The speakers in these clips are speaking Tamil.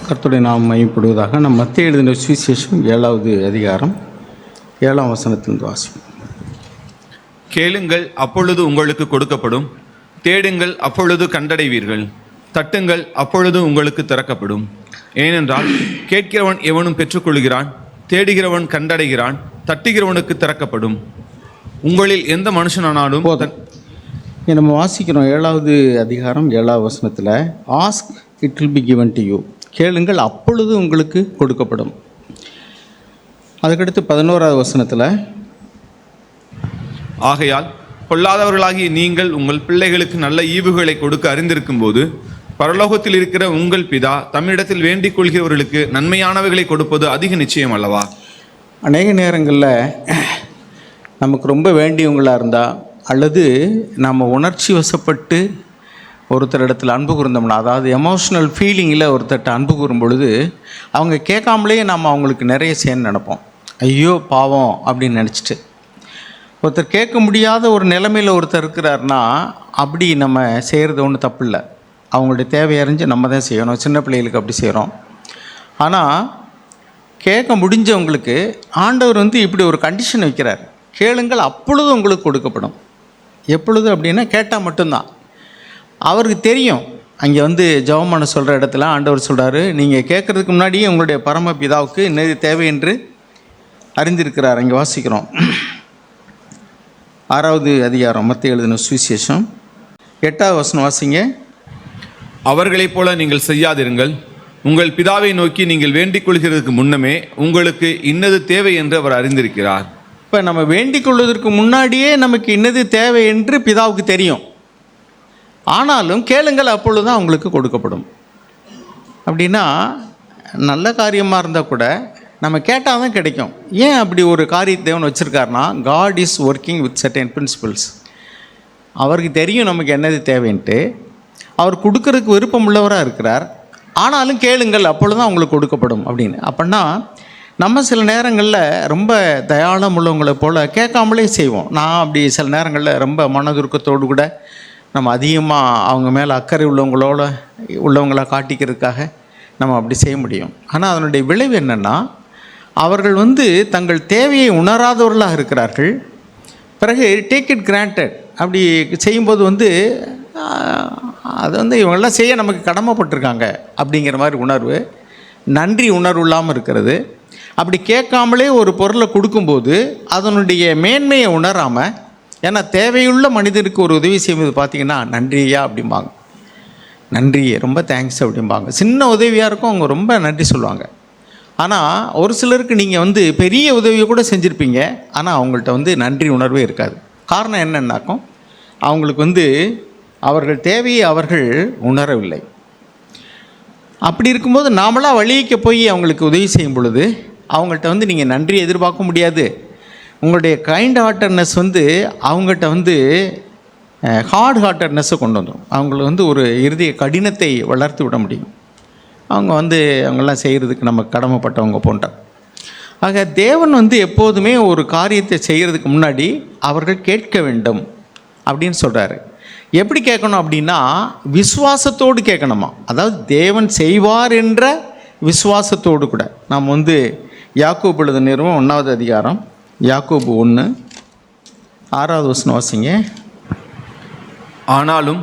கர்த்தருடைய நாமம் மையப்படுவதாக. நம் மத்திய எழுதின சுவிசேஷம் 7வது அதிகாரம் 7ஆம் வசனத்திலிருந்து வாசிப்போம். கேளுங்கள், அப்பொழுது உங்களுக்கு கொடுக்கப்படும். தேடுங்கள், அப்பொழுது கண்டடைவீர்கள். தட்டுங்கள், அப்பொழுது உங்களுக்கு திறக்கப்படும். ஏனென்றால் கேட்கிறவன் எவனும் பெற்றுக்கொள்கிறான், தேடுகிறவன் கண்டடைகிறான், தட்டுகிறவனுக்கு திறக்கப்படும். உங்களில் எந்த மனுஷனானாலும் நம்ம வாசிக்கிறோம் 7வது அதிகாரம் 7ஆவது வசனத்தில், ask it will be given to you. கேளுங்கள், அப்பொழுது உங்களுக்கு கொடுக்கப்படும். அதுக்கடுத்து 11வது வசனத்தில், ஆகையால் பொல்லாதவர்களாகிய நீங்கள் உங்கள் பிள்ளைகளுக்கு நல்ல ஈவுகளை கொடுக்க அறிந்திருக்கும் போது பரலோகத்தில் இருக்கிற உங்கள் பிதா தம்மிடத்தில் வேண்டிக் கொள்கிறவர்களுக்கு நன்மையானவைகளை கொடுப்பது அதிக நிச்சயம் அல்லவா? அநேக நேரங்களில் நமக்கு ரொம்ப வேண்டியவங்களாக இருந்தால், அல்லது நம்ம உணர்ச்சி வசப்பட்டு ஒருத்தரிடத்தில் அன்பு கூர்ந்தோம்னா, அதாவது எமோஷ்னல் ஃபீலிங்கில் ஒருத்தர்கிட்ட அன்பு கூறும் பொழுது அவங்க கேட்காமலே நம்ம அவங்களுக்கு நிறைய செய்யணும்னு நினைப்போம். ஐயோ பாவம் அப்படின்னு நினச்சிட்டு. ஒருத்தர் கேட்க முடியாத ஒரு நிலைமையில் ஒருத்தர் இருக்கிறாருன்னா அப்படி நம்ம செய்கிறது ஒன்றும் தப்பு இல்லை. அவங்களுடைய தேவையை அறிஞ்சு நம்ம தான் செய்யணும். சின்ன பிள்ளைகளுக்கு அப்படி செய்கிறோம். ஆனால் கேட்க முடிஞ்சவங்களுக்கு ஆண்டவர் இப்படி ஒரு கண்டிஷன் வைக்கிறார். கேளுங்கள், அப்பொழுது உங்களுக்கு கொடுக்கப்படும். எப்பொழுது அப்படின்னா கேட்டால் மட்டும்தான். அவருக்கு தெரியும். அங்கே ஜெபம் பண்ண சொல்கிற இடத்துல ஆண்டவர் சொல்கிறாரு, நீங்கள் கேட்குறதுக்கு முன்னாடியே உங்களுடைய பரமபிதாவுக்கு என்னது தேவை என்று அறிந்திருக்கிறார். அங்கே வாசிக்கிறோம் 6வது அதிகாரம் மத்திய எழுதின சுவிசேஷம் 8வது வசனம் வாசிங்க. அவர்களைப் போல நீங்கள் செய்யாதிருங்கள். உங்கள் பிதாவை நோக்கி நீங்கள் வேண்டிக் கொள்கிறதுக்கு முன்னமே உங்களுக்கு இன்னது தேவை என்று அவர் அறிந்திருக்கிறார். இப்போ நம்ம வேண்டிக் கொள்வதற்கு முன்னாடியே நமக்கு இன்னது தேவை என்று பிதாவுக்கு தெரியும். ஆனாலும் கேளுங்கள், அப்பொழுது தான் உங்களுக்கு கொடுக்கப்படும். அப்படின்னா நல்ல காரியமாக இருந்தால் கூட நம்ம கேட்டால் தான் கிடைக்கும். ஏன் அப்படி ஒரு காரியத்தை தேவன் வச்சுருக்காருனா, God is working with certain principles. அவருக்கு தெரியும் நமக்கு என்னது தேவைன்ட்டு. அவர் கொடுக்கறதுக்கு விருப்பம் உள்ளவராக இருக்கிறார். ஆனாலும் கேளுங்கள், அப்பொழுது தான் உங்களுக்கு கொடுக்கப்படும் அப்படின்னு. அப்படின்னா நம்ம சில நேரங்களில் ரொம்ப தயாளம் உள்ளவங்களை போல் கேட்காமலே செய்வோம். நான் அப்படி சில நேரங்களில் ரொம்ப மனதுருக்கத்தோடு கூட நம்ம அதிகமாக அவங்க மேலே அக்கறை உள்ளவங்கள காட்டிக்கிறதுக்காக நம்ம அப்படி செய்ய முடியும். ஆனால் அதனுடைய விளைவு என்னென்னா, அவர்கள் தங்கள் தேவையை உணராதவர்களாக இருக்கிறார்கள். பிறகு டேக் இட் கிராண்டட் அப்படி செய்யும்போது அது இவங்கெல்லாம் செய்ய நமக்கு கடமைப்பட்டிருக்காங்க அப்படிங்கிற மாதிரி உணர்வு, நன்றி உணர்வு இல்லாமல் இருக்கிறது. அப்படி கேட்காமலே ஒரு பொருளை கொடுக்கும்போது அதனுடைய மேன்மையை உணராமல், ஏன்னா தேவையுள்ள மனிதருக்கு ஒரு உதவி செய்யும்போது பார்த்திங்கன்னா, நன்றியா அப்படிம்பாங்க, நன்றி ரொம்ப தேங்க்ஸ் அப்படிம்பாங்க. சின்ன உதவியாக இருக்கும், அவங்க ரொம்ப நன்றி சொல்லுவாங்க. ஆனால் ஒரு சிலருக்கு நீங்கள் பெரிய உதவியை கூட செஞ்சுருப்பீங்க, ஆனால் அவங்கள்ட்ட நன்றி உணர்வே இருக்காது. காரணம் என்னன்னாக்கும், அவங்களுக்கு அவர்கள் தேவையை அவர்கள் உணரவில்லை. அப்படி இருக்கும்போது நாமளாக வழிக்க போய் அவங்களுக்கு உதவி செய்யும் பொழுது அவங்கள்ட்ட நீங்கள் நன்றி எதிர்பார்க்க முடியாது. உங்களுடைய கைண்ட் ஹார்ட்டட்னஸ் அவங்கள்ட்ட ஹார்ட் ஹார்ட்டட்னஸை கொண்டு வந்துடும். அவங்களுக்கு ஒரு இறுதிய கடினத்தை வளர்த்து விட முடியும். அவங்க அவங்கெல்லாம் செய்கிறதுக்கு நம்ம கடமைப்பட்டவங்க போன்ற. ஆக தேவன் எப்போதுமே ஒரு காரியத்தை செய்கிறதுக்கு முன்னாடி அவர்கள் கேட்க வேண்டும் அப்படின்னு சொல்கிறாரு. எப்படி கேட்கணும் அப்படின்னா, விசுவாசத்தோடு கேட்கணுமா. அதாவது தேவன் செய்வார் என்ற விசுவாசத்தோடு கூட. நாம் யாக்கோபு எழுதின நிறுவனம் 1வது அதிகாரம் யாக்கோபு 1 6வது வசனம் வாசிங்க. ஆனாலும்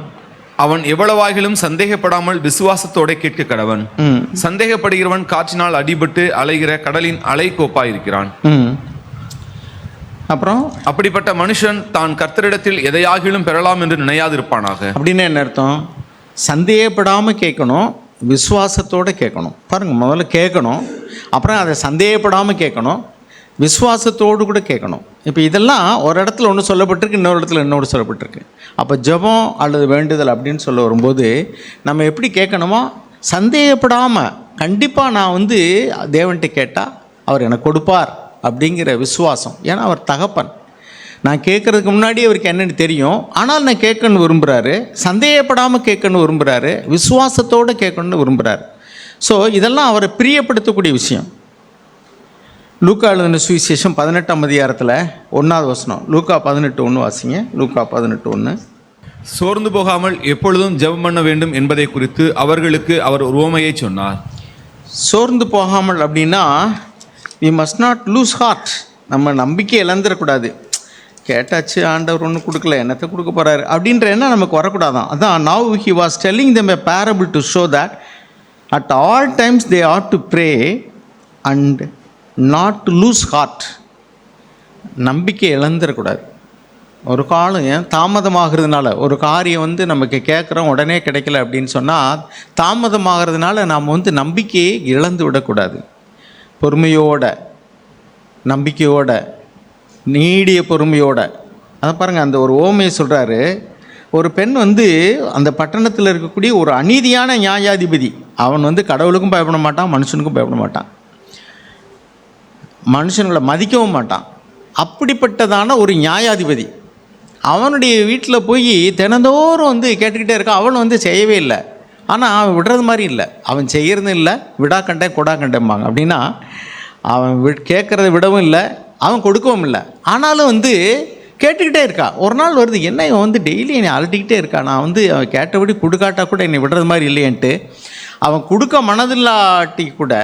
அவன் எவ்வளவாகிலும் சந்தேகப்படாமல் விசுவாசத்தோட கேட்க கடவன். சந்தேகப்படுகிறவன் காற்றினால் அடிபட்டு அலைகிற கடலின் அலை கோப்பாயிருக்கிறான். அப்புறம் அப்படிப்பட்ட மனுஷன் தான் கர்த்தரிடத்தில் எதையாகிலும் பெறலாம் என்று நினையாதிருப்பானாக. அப்படின்னு என்ன அர்த்தம்? சந்தேகப்படாமல் கேட்கணும், விசுவாசத்தோடு கேட்கணும். பாருங்கள், முதல்ல கேட்கணும், அப்புறம் அதை சந்தேகப்படாமல் கேட்கணும், விசுவாசத்தோடு கூட கேட்கணும். இப்போ இதெல்லாம் ஒரு இடத்துல ஒன்று சொல்லப்பட்டிருக்கு, இன்னொரு இடத்துல இன்னொரு சொல்லப்பட்டிருக்கு. அப்போ ஜெபம் அல்லது வேண்டுதல் அப்படின்னு சொல்ல வரும்போது நம்ம எப்படி கேட்கணுமோ, சந்தேகப்படாமல் கண்டிப்பாக நான் தேவன்கிட்ட கேட்டால் அவர் எனக்கு கொடுப்பார் அப்படிங்கிற விசுவாசம். ஏன்னா அவர் தகப்பன். நான் கேட்குறதுக்கு முன்னாடி அவருக்கு என்னென்னு தெரியும். ஆனால் நான் கேட்கணுன்னு விரும்புகிறாரு, சந்தேகப்படாமல் கேட்கணுன்னு விரும்புகிறாரு, விசுவாசத்தோடு கேட்கணுன்னு விரும்புகிறாரு. ஸோ இதெல்லாம் அவரை பிரியப்படுத்தக்கூடிய விஷயம். லூக்கா எழுதின சுவிசேஷம் 18ஆம் அதிகாரத்தில் 1வது வசனம். லூக்கா 18:1 வாசிங்க. லூக்கா 18:1. சோர்ந்து போகாமல் எப்பொழுதும் ஜெபம் பண்ண வேண்டும் என்பதை குறித்து அவர்களுக்கு அவர் ஒரு உவமையை சொன்னார். சோர்ந்து போகாமல் அப்படின்னா we must not lose heart. நம்ம நம்பிக்கை இழந்துடக்கூடாது. கேட்டாச்சு, ஆண்டவர் ஒன்றும் கொடுக்கல, என்னத்தை கொடுக்க போகிறாரு அப்படின்ற எண்ணம் நமக்கு வரக்கூடாதான். அதான் now he was telling them a parable to show that at all times they ought to pray and not to lose heart. நம்பிக்கை இழந்துடக்கூடாது. ஒரு காலம் ஏன் தாமதமாகிறதுனால, ஒரு காரியம் நமக்கு கேட்குறோம் உடனே கிடைக்கல அப்படின்னு சொன்னால் தாமதமாகிறதுனால நாம் நம்பிக்கையை இழந்து விடக்கூடாது. பொறுமையோட, நம்பிக்கையோட, நீடிய பொறுமையோட. அதை பாருங்கள், அந்த ஒரு ஓமையை சொல்கிறாரு. ஒரு பெண் அந்த பட்டணத்தில் இருக்கக்கூடிய ஒரு அநீதியான நியாயாதிபதி. அவன் கடவுளுக்கும் பயப்பட மாட்டான், மனுஷனுக்கும் பயப்பட மாட்டான், மனுஷங்களை மதிக்கவும் மாட்டான். அப்படிப்பட்டதான ஒரு நியாயாதிபதி அவனுடைய வீட்டில் போய் தினந்தோறும் கேட்டுக்கிட்டே இருக்கான். அவன் செய்யவே இல்லை. ஆனால் அவன் விடுறது மாதிரி இல்லை. அவன் செய்கிறது இல்லை, விடா கண்டேன் கொடா கண்டேம்பாங்க. அப்படின்னா அவன் கேட்குறத விடவும் இல்லை, அவன் கொடுக்கவும் இல்லை. ஆனாலும் கேட்டுக்கிட்டே இருக்கா. ஒரு நாள் வருது, என்ன இவன் டெய்லி என்னை அலட்டிக்கிட்டே இருக்கா, நான் அவன் கேட்டபடி கொடுக்காட்டா கூட என்னை விடுறது மாதிரி இல்லையன்ட்டு அவன் கொடுக்க மனதில்லாட்டி கூட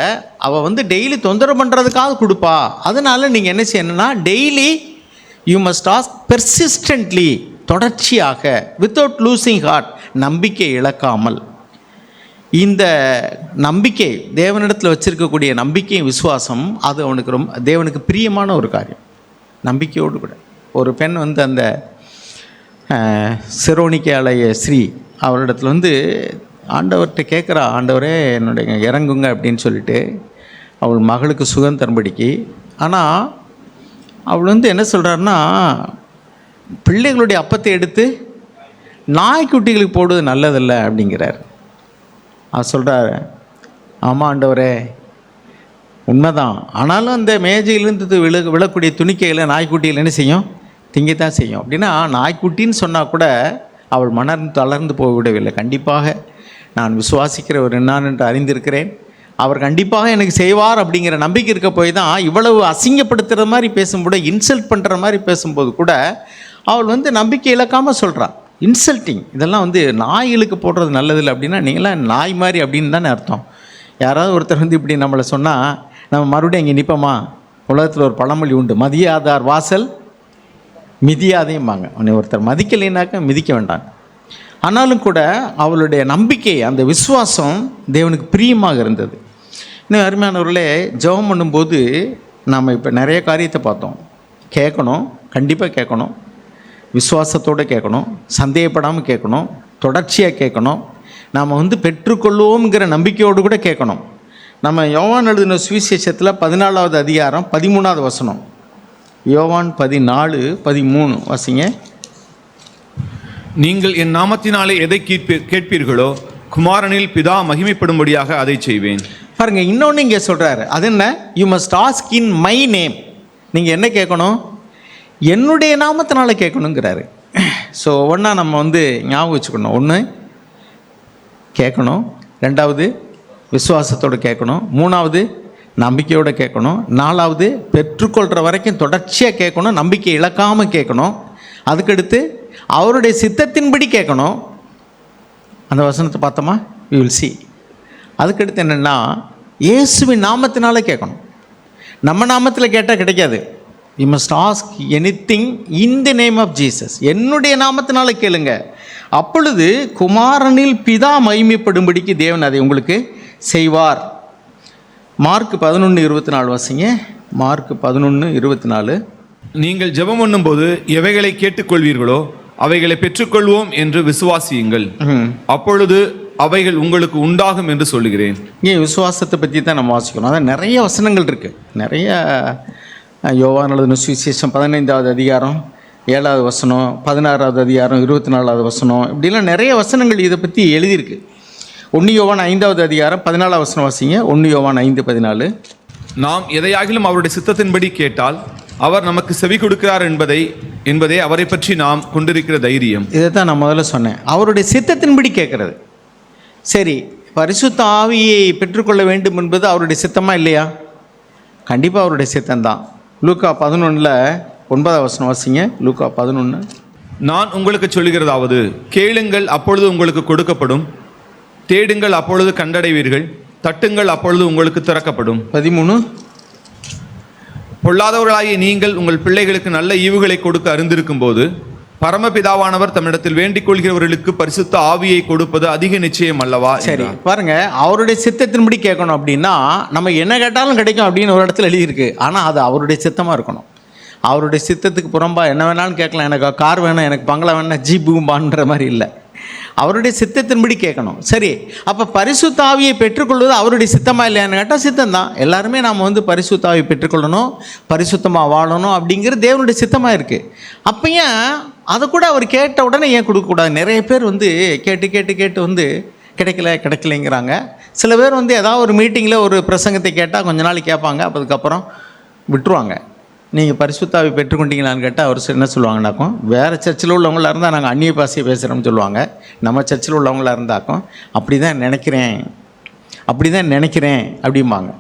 அவள் டெய்லி தொந்தரவு பண்ணுறதுக்காக கொடுப்பா. அதனால் நீங்கள் என்ன செய்யணும்னா டெய்லி யூ மஸ்ட் ஆஸ்க் பெர்சிஸ்டன்ட்லி, தொடர்ச்சியாக, வித்தவுட் லூசிங் ஹார்ட், நம்பிக்கை இழக்காமல். இந்த நம்பிக்கை, தேவனிடத்தில் வச்சுருக்கக்கூடிய நம்பிக்கை, விசுவாசம், அது அவனுக்கு ரொம்ப தேவனுக்கு பிரியமான ஒரு காரியம். நம்பிக்கையோடு கூட ஒரு பெண் அந்த சிரோனிக்காலய ஸ்ரீ அவரிடத்துல ஆண்டவர்கிட்ட கேட்குறா, ஆண்டவரே என்னுடைய இறங்குங்க அப்படின்னு சொல்லிட்டு அவள் மகளுக்கு சுகம் தரும்படிக்கு. ஆனால் அவள் என்ன சொல்கிறாருன்னா, பிள்ளைகளுடைய அப்பத்தை எடுத்து நாய்க்குட்டிகளுக்கு போடுவது நல்லதில்லை அப்படிங்கிறார். அவர் சொல்கிறார், ஆமாம் ஆண்டவரே, உண்மைதான். ஆனாலும் அந்த மேஜையிலேருந்து விழக்கூடிய துணிக்கைகளை நாய்க்குட்டிகள் என்ன செய்யும், திங்கத்தான் செய்யும். அப்படின்னா நாய்க்குட்டின்னு சொன்னால் கூட அவள் மனம் தளர்ந்து போய்விடவில்லை. கண்டிப்பாக நான் விசுவாசிக்கிறவர் என்னான் என்று அறிந்திருக்கிறேன், அவர் கண்டிப்பாக எனக்கு செய்வார் அப்படிங்கிற நம்பிக்கை இருக்க போய் தான் இவ்வளவு அசிங்கப்படுத்துகிற மாதிரி பேசும்போது, இன்சல்ட் பண்ணுற மாதிரி பேசும்போது கூட அவள் நம்பிக்கை இழக்காமல் சொல்கிறாள். இன்சல்ட்டிங், இதெல்லாம் நாய்களுக்கு போடுறது நல்லதில்லை. அப்படின்னா நீங்களாம் நாய் மாதிரி அப்படின்னு தானே அர்த்தம். யாராவது ஒருத்தர் இப்படி நம்மளை சொன்னால் நம்ம மறுபடியும் இங்கே நிற்போமா? உலகத்தில் ஒரு பழமொழி உண்டு, மதியாதார் வாசல் மிதியாதையும்பாங்க. உன்னை ஒருத்தர் மதிக்கலைனாக்க மிதிக்க வேண்டாம். ஆனாலும் கூட அவளுடைய நம்பிக்கை, அந்த விசுவாசம் தேவனுக்கு பிரியமாக இருந்தது. இன்னும் அருமையானவர்களே, ஜெபம் பண்ணும்போது நாம் இப்போ நிறைய காரியத்தை பார்த்தோம். கேட்கணும், கண்டிப்பாக கேட்கணும், விசுவாசத்தோடு கேட்கணும், சந்தேகப்படாமல் கேட்கணும், தொடர்ச்சியாக கேட்கணும். நாம் பெற்றுக்கொள்வோங்கிற நம்பிக்கையோடு கூட கேட்கணும். நம்ம யோவான் எழுதின சுவிசேஷத்தில் 14வது அதிகாரம் 13வது வசனம், யோவான் 14:13 வாசிங்க. நீங்கள் என் நாமத்தினாலே எதை கேட்பீர்களோ குமாரனில் பிதா மகிமைப்படும்படியாக அதை செய்வேன். பாருங்கள், இன்னொன்று இங்கே சொல்கிறாரு. அது என்ன? You must ask in my name. நீங்கள் என்ன கேட்கணும்? என்னுடைய நாமத்தினால கேட்கணுங்கிறாரு. ஸோ ஒன்றா நம்ம ஞாபகம் வச்சுக்கணும். ஒன்று கேட்கணும், ரெண்டாவது விசுவாசத்தோடு கேட்கணும், மூணாவது நம்பிக்கையோடு கேட்கணும், நாலாவது பெற்றுக்கொள்கிற வரைக்கும் தொடர்ச்சியாக கேட்கணும், நம்பிக்கை இழக்காமல் கேட்கணும். அதுக்கடுத்து அவருடைய சித்தத்தின்படி கேட்கணும். அந்த வசனத்தை பார்த்தோமா? We will see. அதுக்கடுத்து என்னென்னா, இயேசுவின் நாமத்தினால கேட்கணும். நம்ம நாமத்தில் கேட்டால் கிடைக்காது. You must ask anything in the name of Jesus. என்னுடைய நாமத்தினால கேளுங்க. அப்பொழுது குமாரனில் பிதா மகிமைப்படும்படிக்கு தேவன் அதை உங்களுக்கு செய்வார். மார்க் 11:24 வாசிங்க. மார்க் 11:24. நீங்கள் ஜெபம் பண்ணும்போது எவைகளை கேட்டுக்கொள்வீர்களோ அவைகளை பெற்றுக்கொள்வோம் என்று விசுவாசியுங்கள், அப்பொழுது அவைகள் உங்களுக்கு உண்டாகும் என்று சொல்லுகிறேன். ஏன் விசுவாசத்தை பற்றி தான் நம்ம வாசிக்கணும். அதான் நிறைய வசனங்கள் இருக்குது. நிறைய யோவான் எழுதின சுவிசேஷம் 15வது அதிகாரம் 7வது வசனம், 16வது அதிகாரம் 24வது வசனம், இப்படிலாம் நிறைய வசனங்கள் இதை பற்றி எழுதியிருக்கு. 1 யோவான் 5வது அதிகாரம் 14வது வசனம் வாசிங்க. 1 யோவான் 5:14. நாம் எதையாகிலும் அவருடைய சித்தத்தின்படி கேட்டால் அவர் நமக்கு செவி கொடுக்கிறார் என்பதே அவரை பற்றி நாம் கொண்டிருக்கிற தைரியம். இதை தான் நான் முதல்ல சொன்னேன், அவருடைய சித்தத்தின்படி கேட்கறது. சரி, பரிசுத்த ஆவியை பெற்றுக்கொள்ள வேண்டும் என்பது அவருடைய சித்தமா இல்லையா? கண்டிப்பாக அவருடைய சித்தம்தான். லூக்கா 11:9 வசனம் வாசிங்க. லூக்கா 11. நான் உங்களுக்கு சொல்லுகிறதாவது, கேளுங்கள் அப்பொழுது உங்களுக்கு கொடுக்கப்படும், தேடுங்கள் அப்பொழுது கண்டடைவீர்கள், தட்டுங்கள், அப்பொழுது உங்களுக்கு திறக்கப்படும். 13. பொல்லாதவர்களாகிய நீங்கள் உங்கள் பிள்ளைகளுக்கு நல்ல ஈவுகளை கொடுக்க அறிந்திருக்கும் போது பரமபிதாவானவர் தம்மிடத்தில் வேண்டிக் கொள்கிறவர்களுக்கு பரிசுத்த ஆவியை கொடுப்பது அதிக நிச்சயம் அல்லவா? சரி, பாருங்க, அவருடைய சித்தத்தின்படி கேட்கணும் அப்படின்னா நம்ம என்ன கேட்டாலும் கிடைக்கும் அப்படின்னு ஒரு இடத்துல எழுதியிருக்கு. ஆனால் அது அவருடைய சித்தமாக இருக்கணும். அவருடைய சித்தத்துக்கு புறம்பா என்ன வேணாலும் கேட்கலாம். எனக்கு கார் வேணும், எனக்கு பங்களா வேணும், ஜீபும்பான்ற மாதிரி இல்லை. அவருடைய சித்தத்தின்படி கேட்கணும். சரி, அப்போ பரிசுத்த ஆவியை பெற்றுக்கொள்வது அவருடைய சித்தமாக இல்லையான்னு கேட்டால் சித்தம்தான். எல்லாருமே நாம் வந்து பரிசுத்த ஆவியை பெற்றுக்கொள்ளணும், பரிசுத்தமாக வாழணும் அப்படிங்கிறது தேவனுடைய சித்தமாக இருக்குது. அப்போ ஏன் அதை கூட அவர் கேட்ட உடனே ஏன் கொடுக்கக்கூடாது? நிறைய பேர் வந்து கேட்டு கேட்டு கேட்டு வந்து கிடைக்கலைங்கிறாங்க. சில பேர் வந்து ஏதாவது ஒரு மீட்டிங்கில் ஒரு பிரசங்கத்தை கேட்டால் கொஞ்ச நாள் கேட்பாங்க, அதுக்கப்புறம் விட்டுருவாங்க. நீங்கள் பரிசுத்தாவி பெற்றுக்கொண்டீங்களான்னு கேட்டால் அவர் என்ன சொல்லுவாங்கன்னாக்கும், வேறு சர்ச்சில் உள்ளவங்களாக இருந்தால் நாங்கள் அந்நிய பாஷையை பேசுகிறோம்னு சொல்லுவாங்க. நம்ம சர்ச்சில் உள்ளவங்களாக இருந்தாக்கும் அப்படி தான் நினைக்கிறேன் அப்படிம்பாங்க.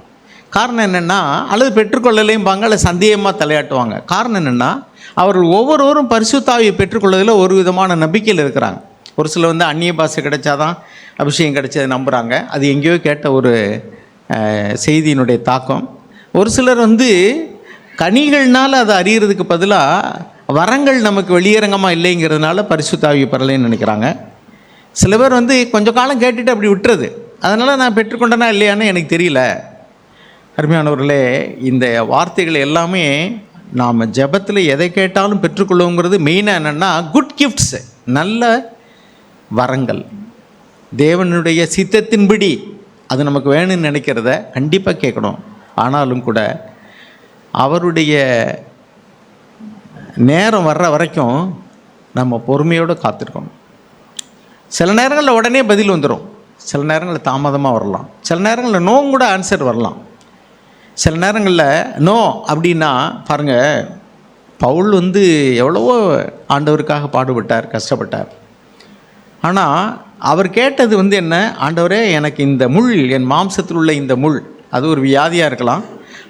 காரணம் என்னென்னா, அல்லது பெற்றுக்கொள்ளலையும்பாங்க, அல்லது சந்தேகமாக தலையாட்டுவாங்க. காரணம் என்னென்னா, அவர்கள் ஒவ்வொருவரும் பரிசுத்தாவியை பெற்றுக்கொள்வதில் ஒரு விதமான நம்பிக்கையில் இருக்கிறாங்க. ஒரு சிலர் வந்து அந்நிய பாஷை கிடைச்சாதான் அபிஷேகம் கிடைச்சதை நம்புகிறாங்க. அது எங்கேயோ கேட்ட ஒரு செய்தியினுடைய தாக்கம். ஒரு சிலர் வந்து கனிகள்னால் அதை அறியறதுக்கு பதிலாக வரங்கள் நமக்கு வெளியரங்கமாக இல்லைங்கிறதுனால பரிசுத்தாவியை பெறலைன்னு நினைக்கிறாங்க. சில பேர் வந்து கொஞ்சம் காலம் கேட்டுட்டு அப்படி விட்டுறது. அதனால் நான் பெற்றுக்கொண்டேனா இல்லையான்னு எனக்கு தெரியல. அருமையானவர்களே, இந்த வார்த்தைகள் எல்லாமே நாம் ஜெபத்தில் எதை கேட்டாலும் பெற்றுக்கொள்ளுங்கிறது மெயினாக என்னென்னா குட் கிஃப்ட்ஸ், நல்ல வரங்கள், தேவனுடைய சித்தத்தின்படி அது நமக்கு வேணும்னு நினைக்கிறத கண்டிப்பாக கேட்கணும். ஆனாலும் கூட அவருடைய நேரம் வர்ற வரைக்கும் நம்ம பொறுமையோடு காத்திருக்கணும். சில நேரங்களில் உடனே பதில் வந்துடும், சில நேரங்களில் தாமதமாக வரலாம், சில நேரங்களில் நோ கூட ஆன்சர் வரலாம். சில நேரங்களில் நோ அப்படின்னா பாருங்கள், பவுல் வந்து எவ்வளவோ ஆண்டவருக்காக பாடுபட்டார், கஷ்டப்பட்டார். ஆனால் அவர் கேட்டது வந்து என்ன, ஆண்டவரே எனக்கு இந்த முள், என் மாம்சத்தில் உள்ள இந்த முள், அது ஒரு வியாதியாக இருக்கலாம்,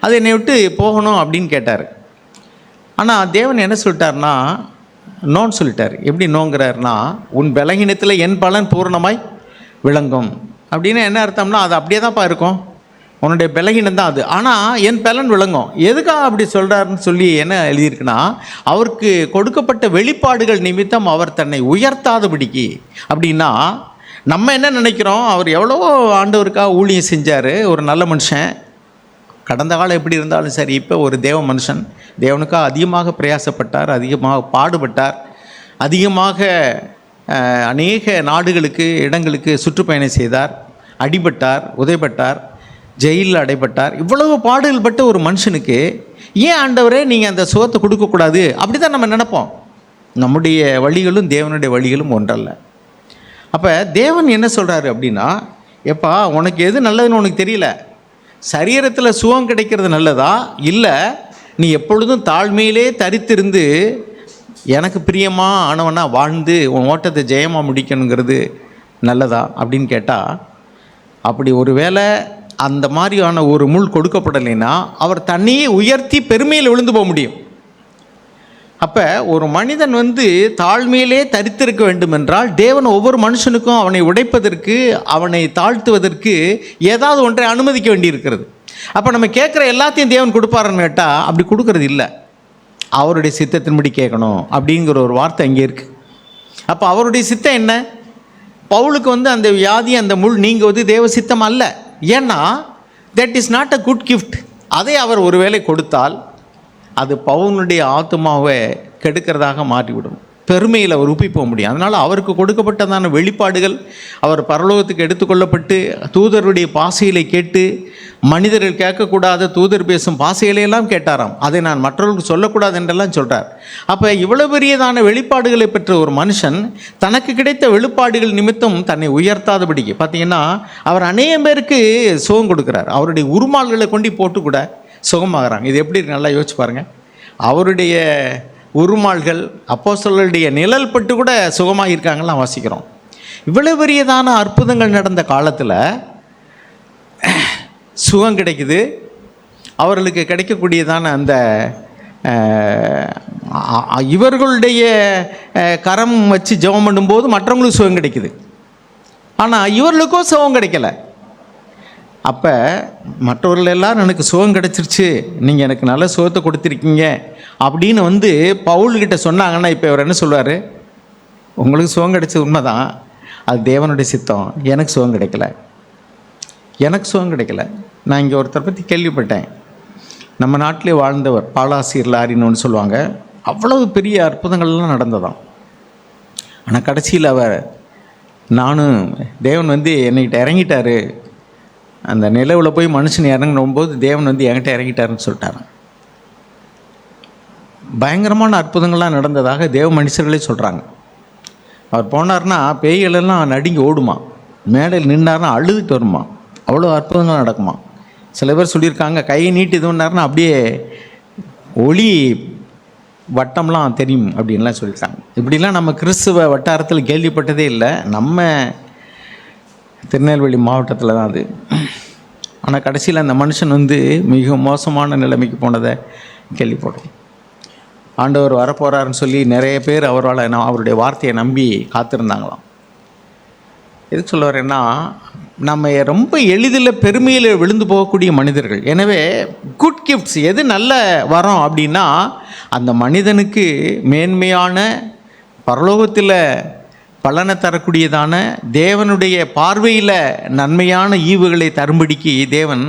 அது என்னை விட்டு போகணும் அப்படின்னு கேட்டார். ஆனால் தேவன் என்ன சொல்லிட்டார்னா நோன்னு சொல்லிட்டார். எப்படி நோங்கிறாருன்னா, உன் பலகீனத்தில் என் பலன் பூரணமாய் விளங்கும் அப்படின்னு என்ன அர்த்தம்னா, அது அப்படியே தான்ப்பா இருக்கும், உன்னுடைய பலகீனம் தான் அது, ஆனால் என் பலன் விளங்கும். எதுக்காக அப்படி சொல்கிறாருன்னு சொல்லி என்ன எழுதியிருக்குன்னா, அவருக்கு கொடுக்கப்பட்ட வெளிப்பாடுகள் நிமித்தம் அவர் தன்னை உயர்த்தாதபடிக்கு. அப்படின்னா நம்ம என்ன நினைக்கிறோம், அவர் எவ்வளவோ ஆண்டவருக்காக ஊழியம் செஞ்சார், ஒரு நல்ல மனுஷன், கடந்த காலம் எப்படி இருந்தாலும் சரி, இப்போ ஒரு தேவ மனுஷன், தேவனுக்காக அதிகமாக பிரயாசப்பட்டார், அதிகமாக பாடுபட்டார், அதிகமாக அநேக நாடுகளுக்கு இடங்களுக்கு சுற்றுப்பயணம் செய்தார், அடிபட்டார், உதைப்பட்டார், ஜெயிலில் அடைபட்டார். இவ்வளவு பாடுகள் பட்ட ஒரு மனுஷனுக்கு ஏன் ஆண்டவரே நீங்கள் அந்த சுகத்தை கொடுக்கக்கூடாது? அப்படி தான் நம்ம நினைப்போம். நம்முடைய வழிகளும் தேவனுடைய வழிகளும் ஒன்றல்ல. அப்போ தேவன் என்ன சொல்கிறாரு அப்படின்னா, எப்பா உனக்கு எது நல்லதுன்னு உனக்கு தெரியல, சரீரத்தில் சுகம் கிடைக்கிறது நல்லதா, இல்லை நீ எப்பொழுதும் தாழ்மையிலே தரித்திருந்து எனக்கு பிரியமாக ஆனவனா வாழ்ந்து உன் ஓட்டத்தை ஜெயமாக முடிக்கணுங்கிறது நல்லதா அப்படின்னு கேட்டால், அப்படி ஒரு வேளை அந்த மாதிரியான ஒரு முள் கொடுக்கப்படலைன்னா அவர் தன்னையே உயர்த்தி பெருமையில் விழுந்து போக முடியும். அப்போ ஒரு மனிதன் வந்து தாழ்மையிலே தரித்திருக்க வேண்டும் என்றால் தேவன் ஒவ்வொரு மனுஷனுக்கும் அவனை உடைப்பதற்கு, அவனை தாழ்த்துவதற்கு ஏதாவது ஒன்றை அனுமதிக்க வேண்டியிருக்கிறது. அப்போ நம்ம கேட்குற எல்லாத்தையும் தேவன் கொடுப்பாருன்னு கேட்டால் அப்படி கொடுக்கறது இல்லை. அவருடைய சித்தத்தின்படி கேட்கணும் அப்படிங்கிற ஒரு வார்த்தை அங்கே இருக்குது. அப்போ அவருடைய சித்தம் என்ன? பவுலுக்கு வந்து அந்த வியாதி, அந்த முள் நீங்குவது தேவ சித்தம் அல்ல. ஏன்னா that is not a good gift. அதை அவர் ஒருவேளை கொடுத்தால் அது பவுனுடைய ஆத்மாவை கெடுக்கிறதாக மாற்றிவிடும், பெருமையில் அவர் உப்பி போக முடியும். அதனால் அவருக்கு கொடுக்கப்பட்டதான வெளிப்பாடுகள், அவர் பரலோகத்துக்கு எடுத்துக்கொள்ளப்பட்டு தூதருடைய பாசைகளை கேட்டு, மனிதர்கள் கேட்கக்கூடாத தூதர் பேசும் பாசைகளையெல்லாம் கேட்டாராம். அதை நான் மற்றவர்களுக்கு சொல்லக்கூடாது என்றெல்லாம் சொல்கிறார். அப்போ இவ்வளவு பெரியதான வெளிப்பாடுகளை பெற்ற ஒரு மனுஷன் தனக்கு கிடைத்த வெளிப்பாடுகள் நிமித்தம் தன்னை உயர்த்தாதபடிக்கு பார்த்தீங்கன்னா அவர் அநேக பேருக்கு சுகம் கொடுக்குறார். அவருடைய உருமால்களை கொண்டு போட்டு கூட சுகமாகறாங்க. இது எப்படி நல்லா யோசிச்சு பாருங்கள். அவருடைய உருமால்கள் அப்போஸ்தலருடைய நிழல் பட்டு கூட சுகமாக இருக்காங்கலாம் வாசிக்கிறோம். இவ்வளவு பெரியதான அற்புதங்கள் நடந்த காலத்தில் சுகம் கிடைக்குது. அவர்களுக்கு கிடைக்கக்கூடியதான அந்த இவர்களுடைய கரம் வச்சு ஜெபம் பண்ணும்போது மற்றவங்களுக்கு சுகம் கிடைக்குது. ஆனால் இவர்களுக்கும் சுகம் கிடைக்கல. அப்போ மற்றவர்கள் எல்லாரும் எனக்கு சுகம் கிடச்சிருச்சு, நீங்கள் எனக்கு நல்ல சுகத்தை கொடுத்துருக்கீங்க அப்படின்னு வந்து பவுல்கிட்ட சொன்னாங்கன்னா இப்போ இவர் என்ன சொல்லுவார்? உங்களுக்கு சுகம் கிடைச்சது உண்மை தான், அது தேவனுடைய சித்தம். எனக்கு சுகம் கிடைக்கல, எனக்கு சுகம் கிடைக்கல. நான் இங்கே ஒருத்தரை பற்றி கேள்விப்பட்டேன். நம்ம நாட்டிலே வாழ்ந்தவர், பாலாசியர் லாரின்னு ஒன்று சொல்லுவாங்க. அவ்வளவு பெரிய அற்புதங்கள்லாம் நடந்ததாம். ஆனால் கடைசியில் அவர், நானும் தேவன் வந்து என்னைக்கிட்ட இறங்கிட்டார், அந்த நிலவில் போய் மனுஷன் இறங்கினும்போது தேவன் வந்து என்கிட்ட இறங்கிட்டாருன்னு சொல்லிட்டாரான். பயங்கரமான அற்புதங்கள்லாம் நடந்ததாக தேவ மனுஷர்களே சொல்கிறாங்க. அவர் போனார்னா பேய்களெல்லாம் நடுங்கி ஓடுமா, மேடையில் நின்னார்னா அழுதுட்டு வருமா, அவ்வளோ அற்புதங்கள் நடக்குமா. சில பேர் சொல்லியிருக்காங்க, கையை நீட்டி இது பண்ணார்னா அப்படியே ஒளி வட்டம்லாம் தெரியும் அப்படின்லாம் சொல்லியிருக்காங்க. இப்படிலாம் நம்ம கிறிஸ்துவ வட்டாரத்தில் கேள்விப்பட்டதே இல்லை. நம்ம திருநெல்வேலி மாவட்டத்தில் தான் அது. ஆனால் கடைசியில் அந்த மனுஷன் வந்து மிக மோசமான நிலைமைக்கு போனதை கேள்விப்படும். ஆண்டவர் வரப்போகிறாருன்னு சொல்லி நிறைய பேர் அவருடைய வார்த்தையை நம்பி காத்திருந்தாங்களாம். எதுக்கு சொல்ல வரேன்னா, நம்ம ரொம்ப எளிதில் பெருமையில் விழுந்து போகக்கூடிய மனிதர்கள். எனவே குட் கிஃப்ட்ஸ் எது நல்ல வரோம் அப்படின்னா, அந்த மனிதனுக்கு மேன்மையான பரலோகத்தில் பலனை தரக்கூடியதான தேவனுடைய பார்வையில் நன்மையான ஈவுகளை தரும்படிக்கு தேவன்